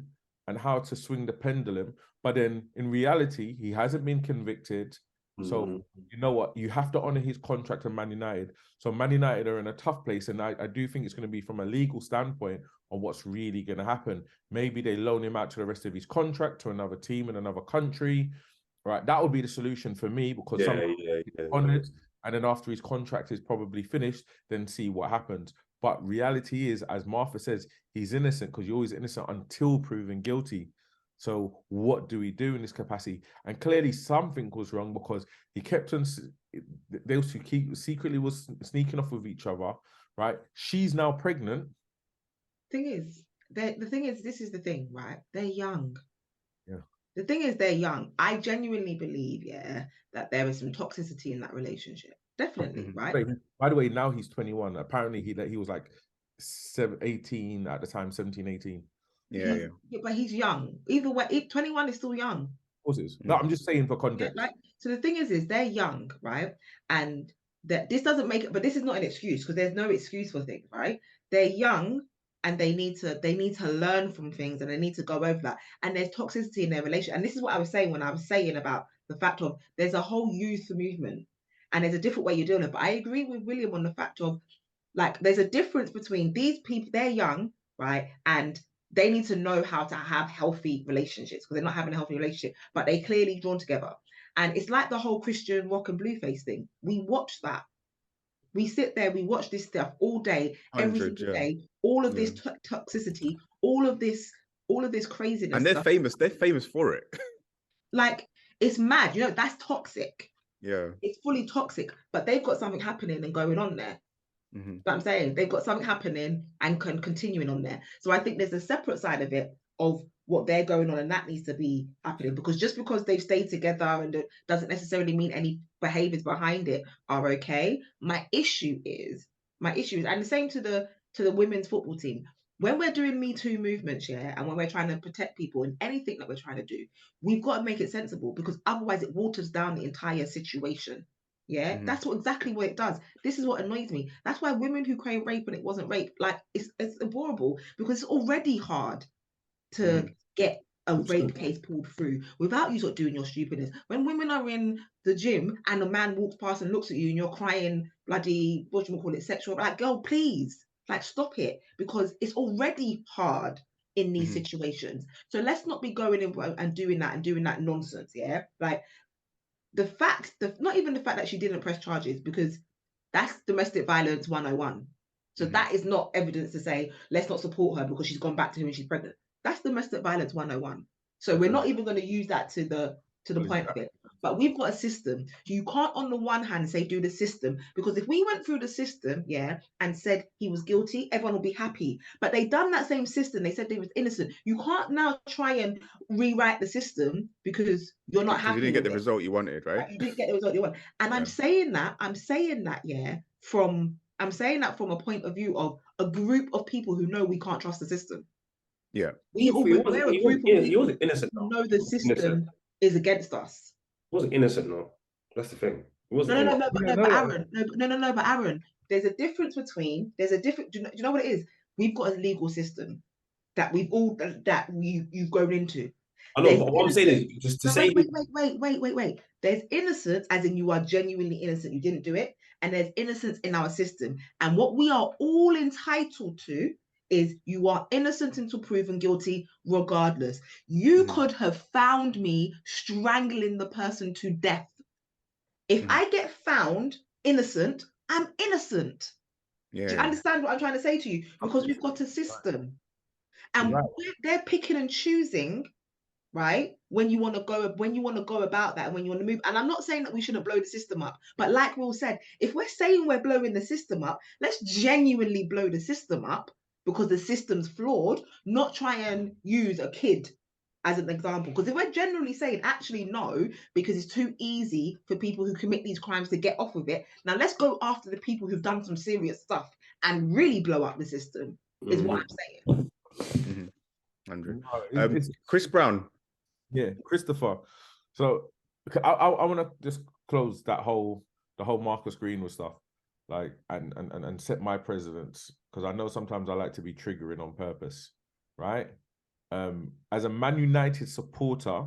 and how to swing the pendulum. But then in reality, he hasn't been convicted. So you know what? You have to honor his contract to Man United. So Man United are in a tough place, and I do think it's going to be from a legal standpoint on what's really going to happen. Maybe they loan him out to the rest of his contract to another team in another country, right? That would be the solution for me because honored, and then after his contract is probably finished, then see what happens. But reality is, as Martha says, he's innocent because you're always innocent until proven guilty. So what do we do in this capacity? And clearly something was wrong because he kept on, they also secretly was sneaking off with each other, right? She's now pregnant. The thing is, this is the thing, right? They're young. Yeah. The thing is, they're young. I genuinely believe, that there is some toxicity in that relationship. Definitely, right? By the way, now he's 21. Apparently he was like 18 at the time, 17, 18. Yeah, but he's young. Either way, 21 is still young. Of course it is. No, I'm just saying for context. Yeah, so the thing is they're young, right? And that this doesn't make it, but this is not an excuse because there's no excuse for things, right? They're young and they need to learn from things and they need to go over that. And there's toxicity in their relation. And this is what I was saying when I was saying about the fact of there's a whole youth movement and there's a different way you're doing it. But I agree with William on the fact of like there's a difference between these people, they're young, right? And they need to know how to have healthy relationships because they're not having a healthy relationship, but they clearly drawn together. And it's like the whole Christian Rock and Blueface thing. We watch that. We sit there, we watch this stuff all day, every single day, all of this toxicity, all of this craziness. And they're famous. They're famous for it. Like, it's mad. You know, that's toxic. Yeah. It's fully toxic, but they've got something happening and going on there. But I'm saying they've got something happening and continuing on there. So I think there's a separate side of it of what they're going on, and that needs to be happening because just because they've stayed together and it doesn't necessarily mean any behaviors behind it are okay. My issue is, and the same to the women's football team. When we're doing Me Too movements, and when we're trying to protect people in anything that we're trying to do, we've got to make it sensible because otherwise it waters down the entire situation. Yeah, that's exactly what it does. This is what annoys me. That's why women who claim rape and it wasn't rape, like it's horrible because it's already hard to get a rape case pulled through without you sort of doing your stupidness. When women are in the gym and a man walks past and looks at you and you're crying bloody, what do you call it, sexual, like, girl, please, like, stop it because it's already hard in these situations. So let's not be going in and doing that nonsense. Yeah, like. Not even the fact that she didn't press charges because that's domestic violence 101. So that is not evidence to say, let's not support her because she's gone back to him and she's pregnant. That's domestic violence 101. So we're not even going to use that to the point of it. But we've got a system. You can't on the one hand say do the system because if we went through the system, and said he was guilty, everyone will be happy. But they done that same system. They said they was innocent. You can't now try and rewrite the system because you're not happy. You didn't get the result you wanted, right? You didn't get the result you want. And I'm saying that, from a point of view of a group of people who know we can't trust the system. Yeah. He wasn't innocent. Who know the system is against us. He wasn't innocent, no. That's the thing. But Aaron, there's a difference between, do you know what it is? We've got a legal system that you've grown into. I know, but what I'm saying is just to say. Wait. There's innocence, as in you are genuinely innocent, you didn't do it, and there's innocence in our system. And what we are all entitled to is you are innocent until proven guilty, regardless. You could have found me strangling the person to death. If I get found innocent, I'm innocent. Yeah. Do you understand what I'm trying to say to you? Because we've got a system. And they're picking and choosing, right? When you want to go about that and when you want to move. And I'm not saying that we shouldn't blow the system up, but like Will said, if we're saying we're blowing the system up, let's genuinely blow the system up because the system's flawed, not try and use a kid as an example. Because if we're generally saying actually no, because it's too easy for people who commit these crimes to get off with it, now let's go after the people who've done some serious stuff and really blow up the system, is what I'm saying. 100. No, Chris Brown. Yeah, Christopher. So I want to just close the whole Marcus Greenwood stuff, like, and set my precedents, because I know sometimes I like to be triggering on purpose, right? As a Man United supporter,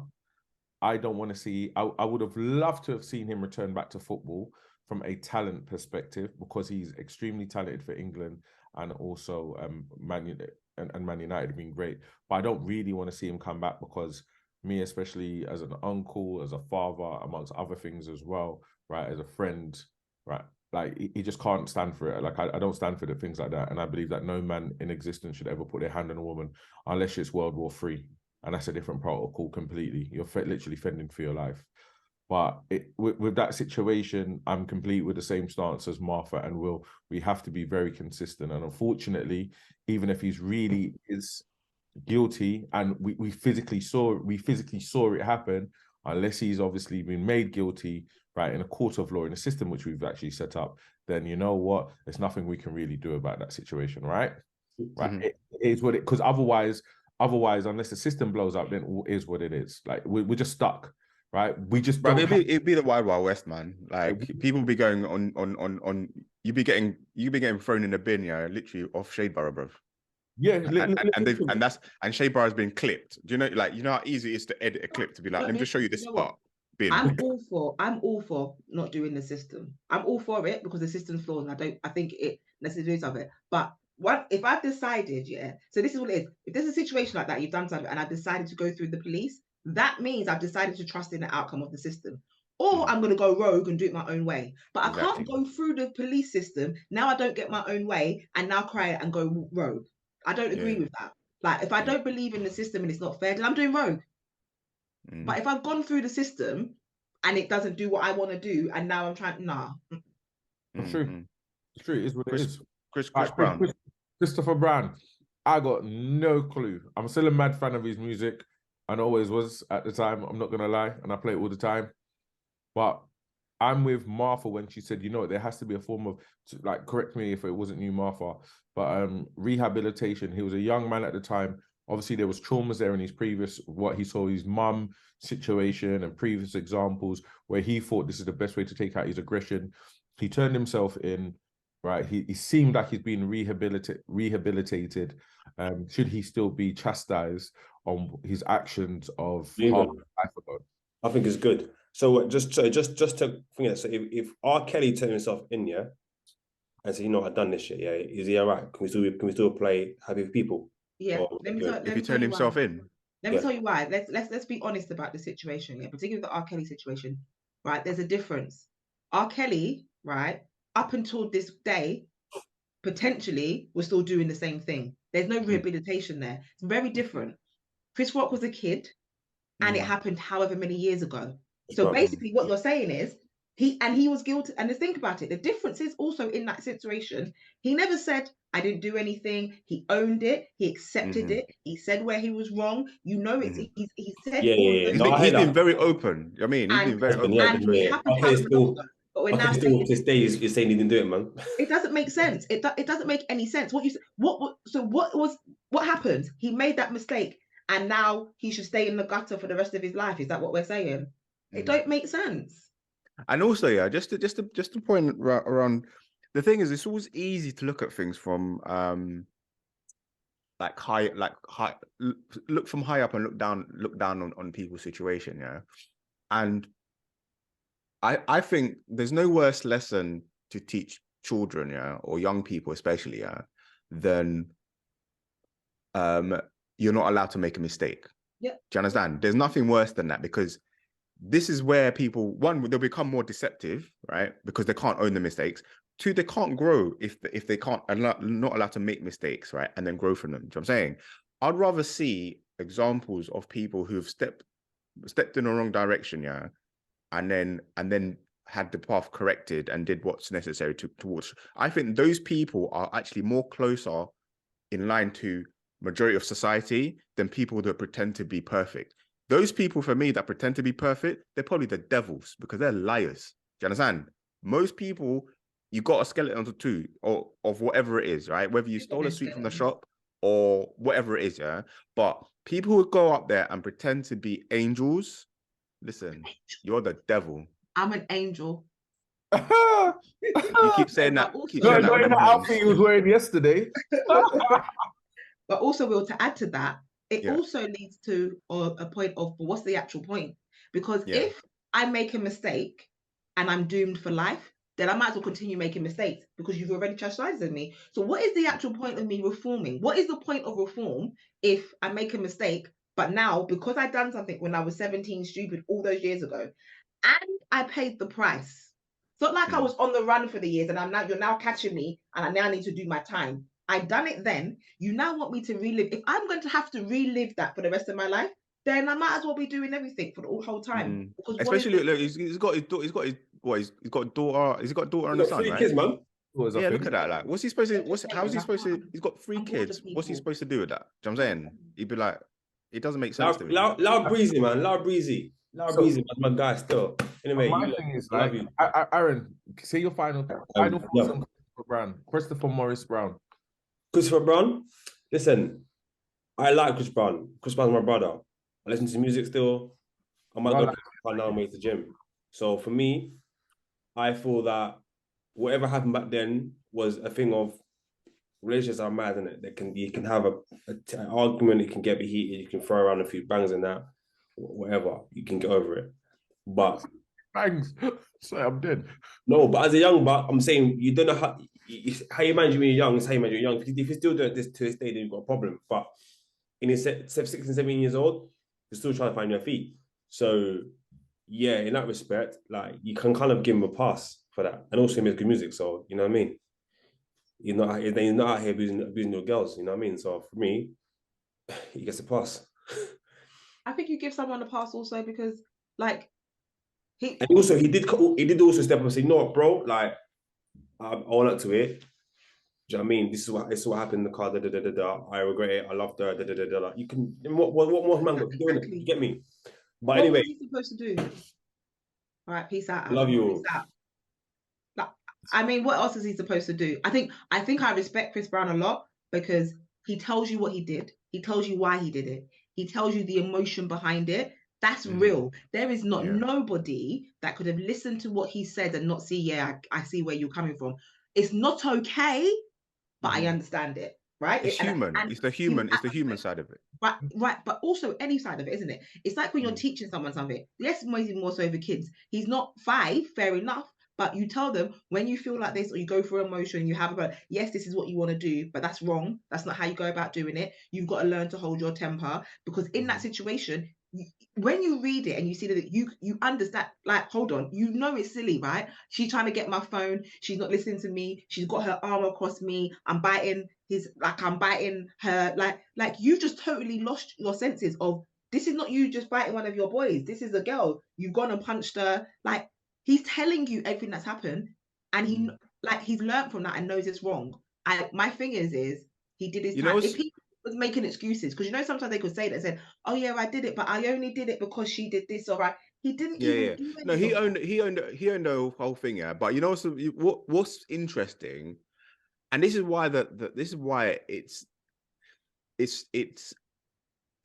I don't want to see. I would have loved to have seen him return back to football from a talent perspective, because he's extremely talented for England, and also Man United have been great. But I don't really want to see him come back, because me, especially as an uncle, as a father, amongst other things as well, right, as a friend, right, like he just can't stand for it. Like I don't stand for the things like that, and I believe that no man in existence should ever put their hand on a woman unless it's World War III, and that's a different protocol completely. You're literally fending for your life. But with that situation, I'm complete with the same stance as Martha and Will. We have to be very consistent, and unfortunately, even if he's really is guilty, and we physically saw it happen, unless he's obviously been made guilty, right, in a court of law, in a system which we've actually set up, then you know what, there's nothing we can really do about that situation, right? It is what it, because otherwise, unless the system blows up, then it is what it is. Like we're just stuck, right? We just don't. It'd be the Wild Wild West, man. Like people be going on. You be getting thrown in the bin, yeah, literally off Shade Borough, bro. Yeah, and Shea Bar has been clipped. Do you know how easy it is to edit a clip to be like, let me just show you this part. I'm all for not doing the system. I'm all for it because the system's flawed, and I think it necessarily of it. But if I've decided, so this is what it is. If there's a situation like that, you've done something, and I've decided to go through the police, that means I've decided to trust in the outcome of the system. Or I'm going to go rogue and do it my own way. But I can't go through the police system. Now I don't get my own way, and now cry and go rogue. I don't agree with that. Like, if I don't believe in the system and it's not fair, then I'm doing rogue. But if I've gone through the system and it doesn't do what I want to do, and now I'm trying, It's true. It's true. It is what it is. Chris Brown. Christopher Brown. I got no clue. I'm still a mad fan of his music, and always was at the time. I'm not going to lie. And I play it all the time. But I'm with Martha when she said, you know, there has to be a form of, like, correct me if it wasn't you, Martha, but rehabilitation. He was a young man at the time. Obviously, there was traumas there in his previous, what he saw his mum situation and previous examples where he thought this is the best way to take out his aggression. He turned himself in, right? He seemed like he's been rehabilitated. Should he still be chastised on his actions of half life ago? I think it's good. So just to think, so if R. Kelly turned himself in, and said, you know, I've done this shit, is he all right? Can we still play Happy People? Yeah. If he turned himself in. Let me tell you why. Let's be honest about the situation, particularly the R. Kelly situation, right? There's a difference. R. Kelly, right, up until this day, potentially was still doing the same thing. There's no rehabilitation there. It's very different. Chris Rock was a kid, and it happened however many years ago. So basically, what you're saying is he was guilty. And just think about it. The difference is also in that situation, he never said, I didn't do anything. He owned it. He accepted it. He said where he was wrong. You know, he said. He's been very open. I mean, he's been very open. And it happened but we're now still to this day, you're saying he didn't do it, man. It doesn't make sense. It doesn't make any sense. What happened? He made that mistake, and now he should stay in the gutter for the rest of his life. Is that what we're saying? It don't make sense. And also, just to point around, the thing is, it's always easy to look at things from look from high up and look down on people's situation, And I think there's no worse lesson to teach children, or young people especially, than you're not allowed to make a mistake. Yeah. Do you understand? There's nothing worse than that, because this is where people, one, they'll become more deceptive, right? Because they can't own the mistakes. Two, they can't grow if they can't, not allowed to make mistakes, right? And then grow from them. Do you know what I'm saying? I'd rather see examples of people who've stepped in the wrong direction, and then had the path corrected and did what's necessary towards. I think those people are actually more closer in line to majority of society than people that pretend to be perfect. Those people, for me, that pretend to be perfect, they're probably the devils, because they're liars. Do you understand? Most people you got a skeleton or two or of whatever it is, right? Whether you stole a sweet from the shop or whatever it is, yeah. But people who go up there and pretend to be angels, listen, you're the devil. I'm an angel. You keep saying that. Keep No, saying that not with in them the horns. outfit he was wearing yesterday. But also, Will, to add to that, it Yeah. also leads to a point of, well, what's the actual point? Because Yeah. if I make a mistake and I'm doomed for life, then I might as well continue making mistakes because you've already chastised me. So what is the actual point of me reforming? What is the point of reform if I make a mistake, but now because I done something when I was 17, stupid, all those years ago, and I paid the price? It's not like I was on the run for the years and you're now catching me and I now need to do my time. I done it then. You now want me to relive. If I'm going to have to relive that for the rest of my life, then I might as well be doing everything for the whole time. Because Especially, look, he's got his daughter. He's got a daughter. He's got a daughter and a son, three right? kids, man. Yeah, look at that. Like, what's he supposed to? How's he supposed to? He's got 3 kids. What's he supposed to do with that? Do you know what I'm saying? He'd be like, it doesn't make sense to me. Loud breezy, man. Loud breezy. Breezy, my guy. Still. Anyway, my thing is like, Aaron, say your final thoughts on Christopher Brown, Christopher Morris Brown. Christopher Brown. Listen, I like Chris Brown. Chris Brown's my brother. I listen to music still. I might go play now and way to the gym. So for me, I feel that whatever happened back then was a thing of relationships are mad, isn't it? You can have an argument, it can get heated, you can throw around a few bangs and that, whatever, you can get over it. But bangs, sorry, I'm dead. No, but as a young buck, I'm saying you don't know how you manage when you're young. It's how you manage when you're young. If you're still doing this to this day, then you've got a problem. But in his 16, 17 years old, you're still trying to find your feet. So yeah, in that respect, like you can kind of give him a pass for that. And also he makes good music, so you know what I mean? He's not out here abusing your girls, you know what I mean? So for me, he gets a pass. I think you give someone a pass also because like he did also step up and say, no, bro, like I own up to it. Do you know what I mean? This is what happened in the car. I regret it. I loved her. You can. What more man got to do? You get me? But what anyway, was he supposed to do? All right, peace out. Love you. Peace out. Like, I mean, what else is he supposed to do? I think I respect Chris Brown a lot because he tells you what he did. He tells you why he did it. He tells you the emotion behind it. That's real. There is nobody that could have listened to what he said and not see, I see where you're coming from. It's not okay, but I understand it, right? It's human. It's the human side of it. Right. But also any side of it, isn't it? It's like when you're teaching someone something. Yes, maybe more so over kids. He's not 5, fair enough. But you tell them when you feel like this or you go through emotion, you have about, yes, this is what you want to do, but that's wrong. That's not how you go about doing it. You've got to learn to hold your temper because in that situation, when you read it and you see that you understand, like, hold on, you know it's silly, right? She's trying to get my phone. She's not listening to me. She's got her arm across me. I'm biting her. Like you've just totally lost your senses of this is not you just biting one of your boys. This is a girl. You've gone and punched her. Like he's telling you everything that's happened, and he's learned from that and knows it's wrong. My thing is he did his time. If he was making excuses, because sometimes they could say that and said, oh yeah, I did it, but I only did it because she did this, or he didn't even do anything. No, he owned the whole thing, yeah. But what's interesting, and this is why this is why it's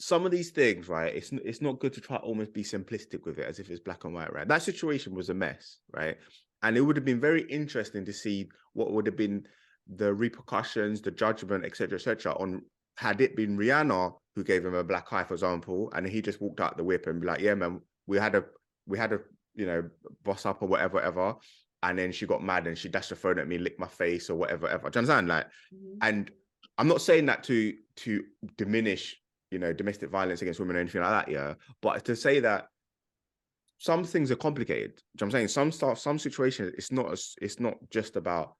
some of these things, right? It's not good to try to almost be simplistic with it as if it's black and white, right? That situation was a mess, right? And it would have been very interesting to see what would have been the repercussions, the judgment, etc., on had it been Rihanna who gave him a black eye, for example, and he just walked out the whip and be like, yeah, man, we had a boss up or whatever, and then she got mad and she dashed her phone at me, licked my face or whatever. Do you understand? Like, and I'm not saying that to diminish, domestic violence against women or anything like that, yeah. But to say that some things are complicated. Do you know what I'm saying? Some situations, it's not just about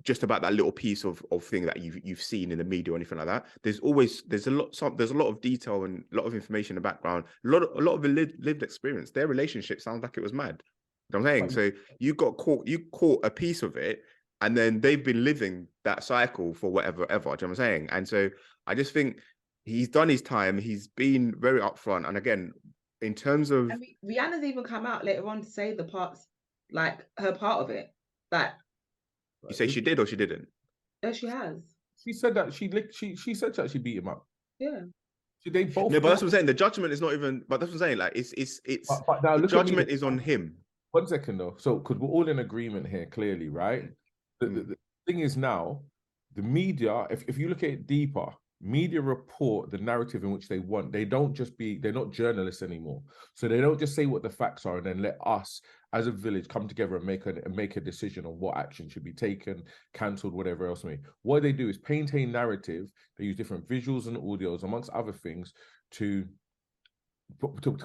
just about that little piece of thing that you've seen in the media or anything like that. There's a lot of detail and a lot of information in the background, a lot of lived experience. Their relationship sounds like it was mad. You know what I'm saying? So you caught a piece of it, and then they've been living that cycle for whatever ever. Do you know what I'm saying? And so I just think he's done his time. He's been very upfront, and again, in terms of, I mean, Rihanna's even come out later on to say the parts, like her part of it. That you say she did or she didn't? she has. She said that she said that she beat him up. Yeah. They both. No, but that's what I'm saying. The judgment is not even. But that's what I'm saying. Like it's But now the look at me. judgment is on him. 1 second though. So, because we're all in agreement here, clearly, right? The thing is now, the media, if you look at it deeper, media report the narrative in which they want. They're not journalists anymore. So they don't just say what the facts are and then let us as a village come together and make a decision on what action should be taken, cancelled, whatever else may. What they do is paint a narrative. They use different visuals and audios, amongst other things, to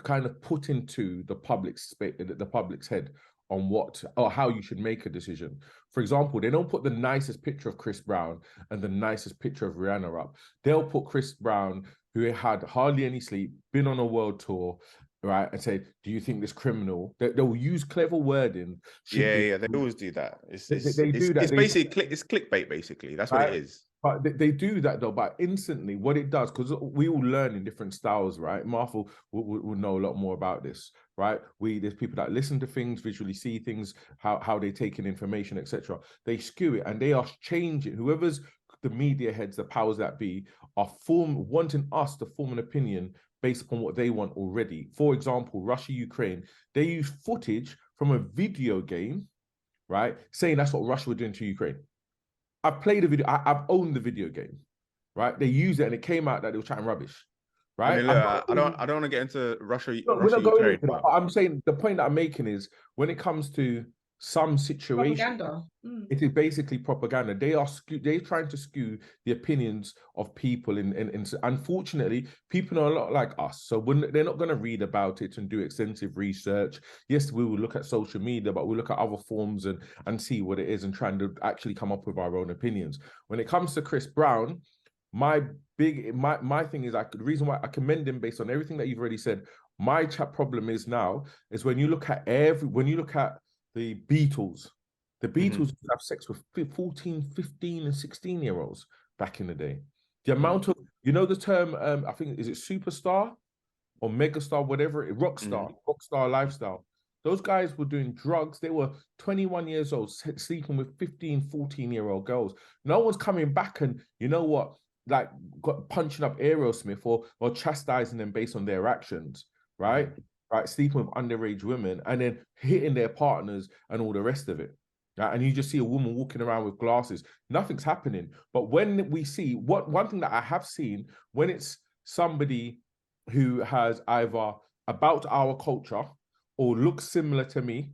kind of put into the public's head on what or how you should make a decision. For example, they don't put the nicest picture of Chris Brown and the nicest picture of Rihanna up. They'll put Chris Brown, who had hardly any sleep, been on a world tour, right, and say, do you think this criminal? They'll use clever wording. Yeah, they always do that. They do that. It's basically it's clickbait, basically. That's what it is. But they do that though, but instantly what it does, because we all learn in different styles, right? Martha will know a lot more about this, right? There's people that listen to things, visually see things, how they take in information, etc. They skew it and they are changing. Whoever's the media heads, the powers that be, are wanting us to form an opinion based upon what they want already. For example, Russia, Ukraine, they use footage from a video game, right? Saying that's what Russia were doing to Ukraine. I've played the video. I've owned the video game, right? They used it and it came out that they were chatting rubbish, right? I mean, look, I don't want to get into Russia. We're not going Ukraine, into that. I'm saying the point that I'm making is when it comes to some situation, it is basically propaganda. They're trying to skew the opinions of people. Unfortunately, people are a lot like us, so they're not going to read about it and do extensive research. Yes, we will look at social media, but we'll look at other forms and see what it is and trying to actually come up with our own opinions. When it comes to Chris Brown, my thing is, the reason why I commend him based on everything that you've already said. My problem is when you look at the Beatles. The Beatles have sex with 14, 15, and 16-year-olds back in the day. The amount of, the term, I think, is it superstar or megastar, whatever, rockstar lifestyle. Those guys were doing drugs. They were 21 years old, sleeping with 15, 14-year-old girls. No one's coming back and, you know what, like punching up Aerosmith or chastising them based on their actions, right? Right, sleeping with underage women and then hitting their partners and all the rest of it. Right? And you just see a woman walking around with glasses. Nothing's happening. But when we see one thing that I have seen, when it's somebody who has either about our culture or looks similar to me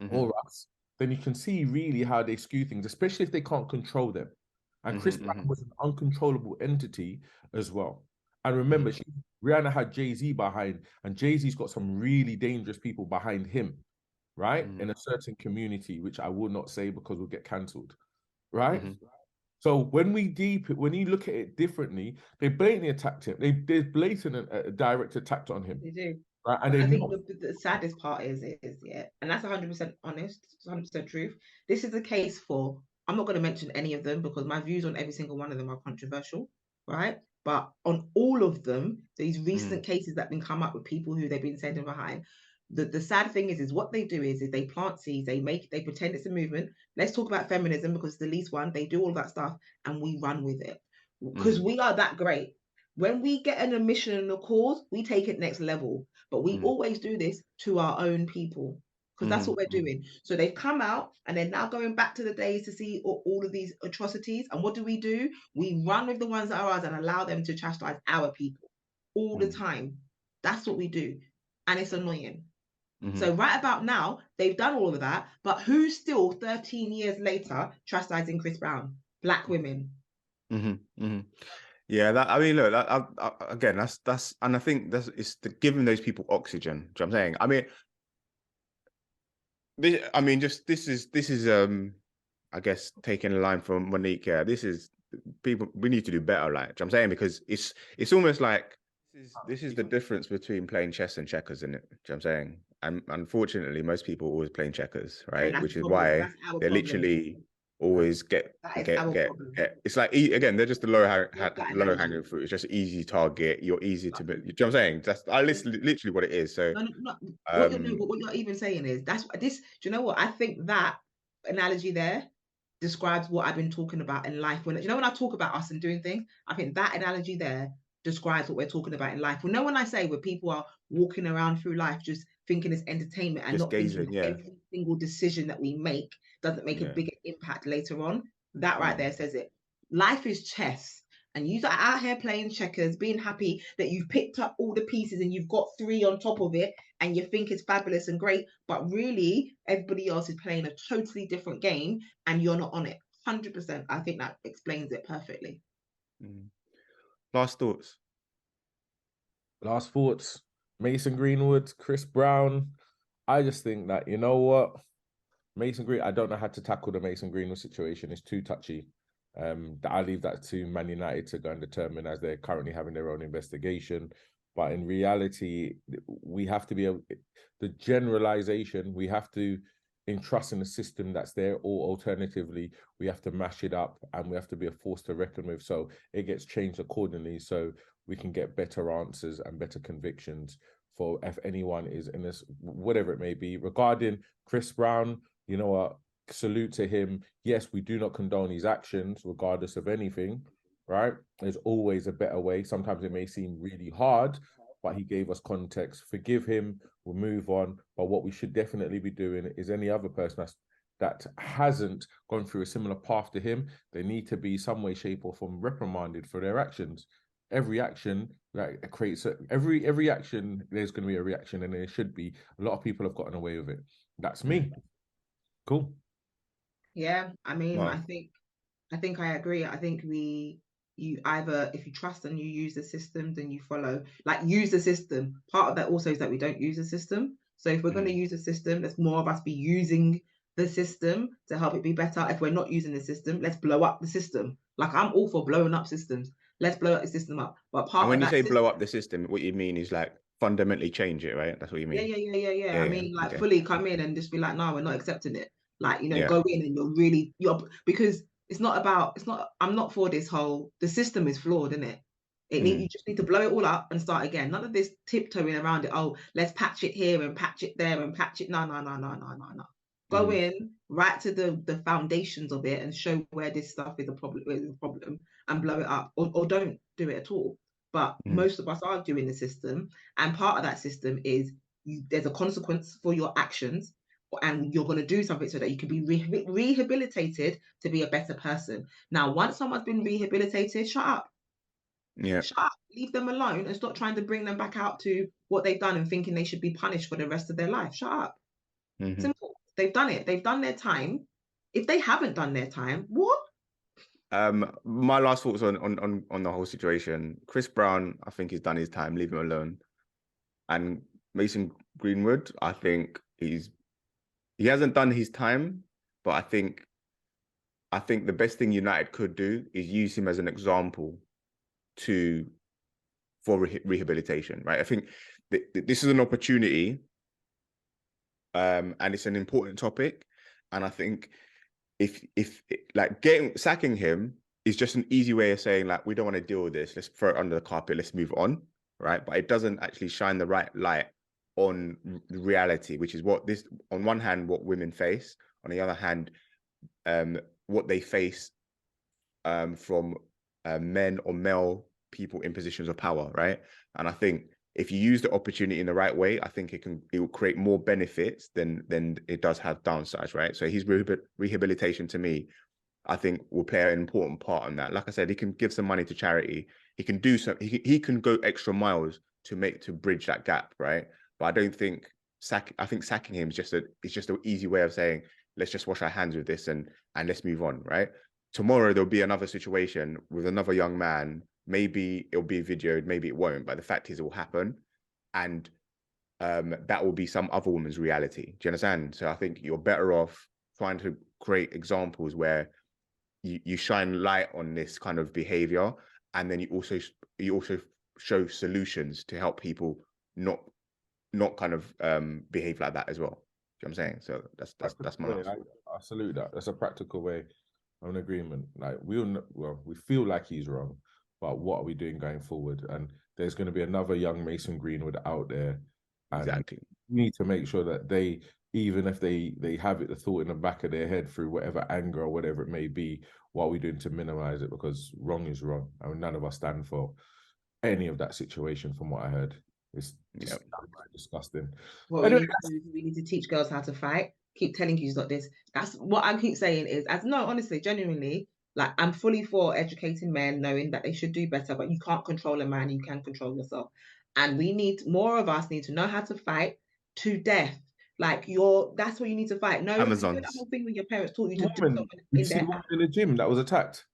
or us, then you can see really how they skew things, especially if they can't control them. And Chris Brown was an uncontrollable entity as well. And remember, Rihanna had Jay-Z behind, and Jay-Z's got some really dangerous people behind him, right? In a certain community, which I will not say because we'll get cancelled, right? So when you look at it differently, they blatantly attacked him. There's blatant direct attack on him. They do. Right? And I think the saddest part is, and that's 100% honest, 100% truth. This is the case for, I'm not going to mention any of them because my views on every single one of them are controversial, right? But on all of them, these recent cases that have been come up with people who they've been sending behind, the sad thing is what they do is they plant seeds, they pretend it's a movement. Let's talk about feminism because it's the least one. They do all that stuff and we run with it because we are that great. When we get an mission and a cause, we take it next level. But we always do this to our own people. Because that's what we're doing. So they've come out and they're now going back to the days to see all of these atrocities. And what do? We run with the ones that are ours and allow them to chastise our people all the time. That's what we do. And it's annoying. So right about now, they've done all of that. But who's still 13 years later chastising Chris Brown? Black women. Yeah, I mean, look, again, that's, and I think it's giving those people oxygen. Do you know what I'm saying? I mean, this is I guess taking a line from Monique. Yeah, this is people. We need to do better. Like, do you know what I'm saying, because it's almost like this is the difference between playing chess and checkers, isn't it? Do you know what I'm saying? And unfortunately, most people are always playing checkers, right? Which is why they're literally always get. It's like again, they're just the low hanging fruit. It's just easy target. You're easy to. You know what I'm saying? That's literally what it is. So what you're even saying is that's this. Do you know what? I think that analogy there describes what I've been talking about in life. When I talk about us and doing things, I think that analogy there describes what we're talking about in life. When I say where people are walking around through life just thinking it's entertainment and just not gazing, thinking every single decision that we make doesn't make a bigger impact later on. That right there says it. Life is chess. And you are out here playing checkers, being happy that you've picked up all the pieces and you've got 3 on top of it and you think it's fabulous and great, but really everybody else is playing a totally different game and you're not on it. 100%. I think that explains it perfectly. Last thoughts. Mason Greenwood, Chris Brown. I just think that, you know what? I don't know how to tackle the Mason Greenwood situation. It's too touchy. I leave that to Man United to go and determine, as they're currently having their own investigation. But in reality, we have to be the generalization. We have to entrust in a system that's there, or alternatively, we have to mash it up and we have to be a force to reckon with. So it gets changed accordingly, so we can get better answers and better convictions for if anyone is in this, whatever it may be. Regarding Chris Brown, you know what? Salute to him. Yes, we do not condone his actions, regardless of anything, right? There's always a better way. Sometimes it may seem really hard, but he gave us context. Forgive him, we'll move on. But what we should definitely be doing is any other person that hasn't gone through a similar path to him, they need to be some way, shape, or form reprimanded for their actions. Every action creates every action, there's going to be a reaction, and there should be. A lot of people have gotten away with it. That's me. Cool. Yeah, I mean, wow. I think I agree. I think you either, if you trust and you use the system, then you follow. Like, use the system. Part of that also is that we don't use the system. So if we're going to use the system, let's more of us be using the system to help it be better. If we're not using the system, let's blow up the system. Like, I'm all for blowing up systems. Let's blow the system up. But when you say blow up the system, what you mean is like fundamentally change it, right? That's what you mean. Yeah. I mean, like, fully come in and just be like, no, we're not accepting it. Like, go in and because I'm not for this whole, the system is flawed, isn't it? You just need to blow it all up and start again. None of this tiptoeing around it. Oh, let's patch it here and patch it there and patch it. No. Go in right to the foundations of it and show where this stuff is a problem and blow it up, or don't do it at all. But most of us are doing the system, and part of that system is there's a consequence for your actions, and you're going to do something so that you can be rehabilitated to be a better person. Now, once someone's been rehabilitated, shut up. Shut up. Leave them alone and stop trying to bring them back out to what they've done and thinking they should be punished for the rest of their life. Shut up. Simple. They've done it. They've done their time. If they haven't done their time, what? My last thoughts on the whole situation. Chris Brown, I think he's done his time. Leave him alone. And Mason Greenwood, I think he hasn't done his time, but I think the best thing United could do is use him as an example for rehabilitation, right? I think this is an opportunity, and it's an important topic. And I think if like sacking him is just an easy way of saying, like, we don't want to deal with this, let's throw it under the carpet, let's move on, right? But it doesn't actually shine the right light on reality, which is what this, on one hand, what women face, on the other hand, what they face from men or male people in positions of power, right? And I think if you use the opportunity in the right way, I think it will create more benefits than it does have downsides, right? So his rehabilitation, to me, I think will play an important part in that. Like I said, he can give some money to charity. He can do some. He can go extra miles to bridge that gap, right? But I don't think I think sacking him is just an easy way of saying, let's just wash our hands with this and let's move on, right? Tomorrow there'll be another situation with another young man. Maybe it'll be videoed, maybe it won't. But the fact is, it will happen, and that will be some other woman's reality. Do you understand? So I think you're better off trying to create examples where you shine light on this kind of behavior, and then you also show solutions to help people not kind of behave like that as well. Do you know what I'm saying? So that's my answer. I salute that. That's a practical way I'm in agreement. Like we feel like he's wrong, but what are we doing going forward? And there's going to be another young Mason Greenwood out there, and Exactly. we need to make sure that they, even if they have it, the thought in the back of their head through whatever anger or whatever it may be, what are we doing to minimize it? Because wrong is wrong. I mean, none of us stand for any of that situation. From what I heard, it's just disgusting. What Anyway, we need to teach girls how to fight. Keep telling kids not this. That's what I keep saying is, honestly, genuinely, like, I'm fully for educating men, knowing that they should do better, but you can't control a man, you can control yourself. And more of us need to know how to fight to death. Like, that's what you need to fight. No, Amazons. that whole thing when your parents taught you to do woman, something you in see there. the woman in the gym that was attacked.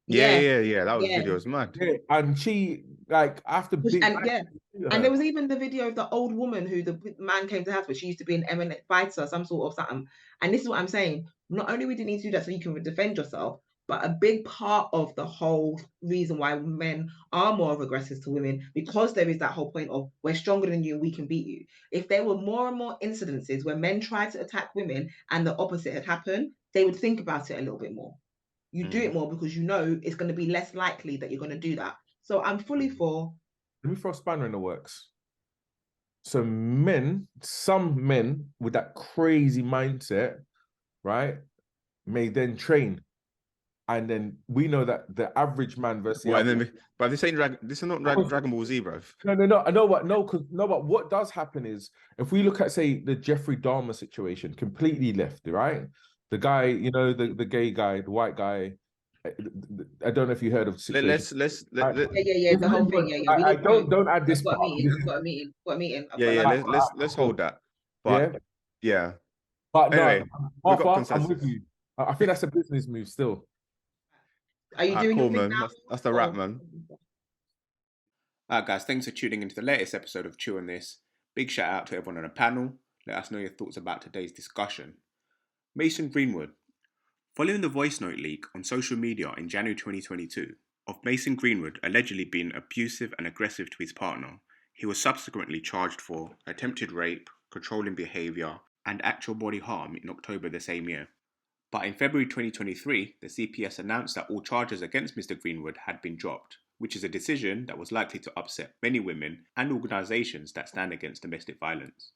Yeah. That video was mad. Yeah, and she, like, after being, and there was even the video of the old woman who the man came to the house, but she used to be an MMA fighter, some sort of something. And this is what I'm saying. Not only we didn't need to do that so you can defend yourself, but a big part of the whole reason why men are more of aggressors to women, because there is that whole point of we're stronger than you and we can beat you. If there were more and more incidences where men tried to attack women and the opposite had happened, they would think about it a little bit more. You do it more because you know it's going to be less likely that you're going to do that. So I'm fully for. Let me throw a spanner in the works. So some men with that crazy mindset, right, may then train. And then we know that the average man versus but this ain't this is not Dragon Ball Z, bro. No. I know what. But what does happen is, if we look at, say, the Jeffrey Dahmer situation, completely left, right? The guy, you know, the gay guy, the white guy. I don't know if you heard of the situation. The whole thing. I don't add this. I've got a meeting. Let's hold that. But yeah. But anyway, no, Arthur, I'm with you. I think that's a business move still. Are you doing your thing man? now? That's the wrap, man. Alright, guys, thanks for tuning into the latest episode of Chew on This. Big shout out to everyone on the panel. Let us know your thoughts about today's discussion. Mason Greenwood. Following the voice note leak on social media in January 2022 of Mason Greenwood allegedly being abusive and aggressive to his partner, he was subsequently charged for attempted rape, controlling behaviour, and actual body harm in October the same year. But in February 2023, the CPS announced that all charges against Mr. Greenwood had been dropped, which is a decision that was likely to upset many women and organisations that stand against domestic violence.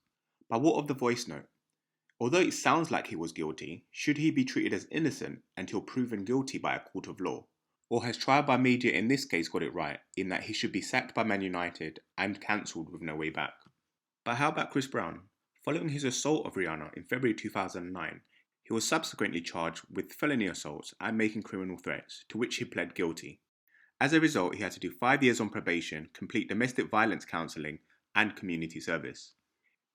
But what of the voice note? Although it sounds like he was guilty, should he be treated as innocent until proven guilty by a court of law? Or has trial by media in this case got it right, in that he should be sacked by Man United and cancelled with no way back? But how about Chris Brown? Following his assault of Rihanna in February 2009, he was subsequently charged with felony assaults and making criminal threats, to which he pled guilty. As a result, he had to do 5 years on probation, complete domestic violence counselling, and community service.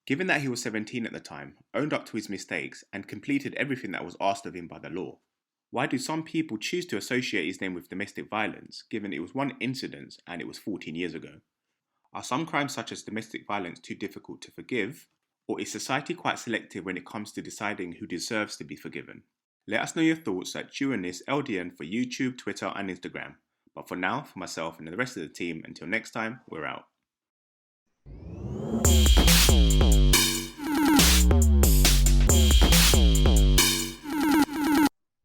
Given that he was 17 at the time, owned up to his mistakes, and completed everything that was asked of him by the law, why do some people choose to associate his name with domestic violence, given it was one incident and it was 14 years ago? Are some crimes such as domestic violence too difficult to forgive? Or is society quite selective when it comes to deciding who deserves to be forgiven? Let us know your thoughts at ChewOnThis LDN for YouTube, Twitter and Instagram. But for now, for myself and the rest of the team, until next time, we're out.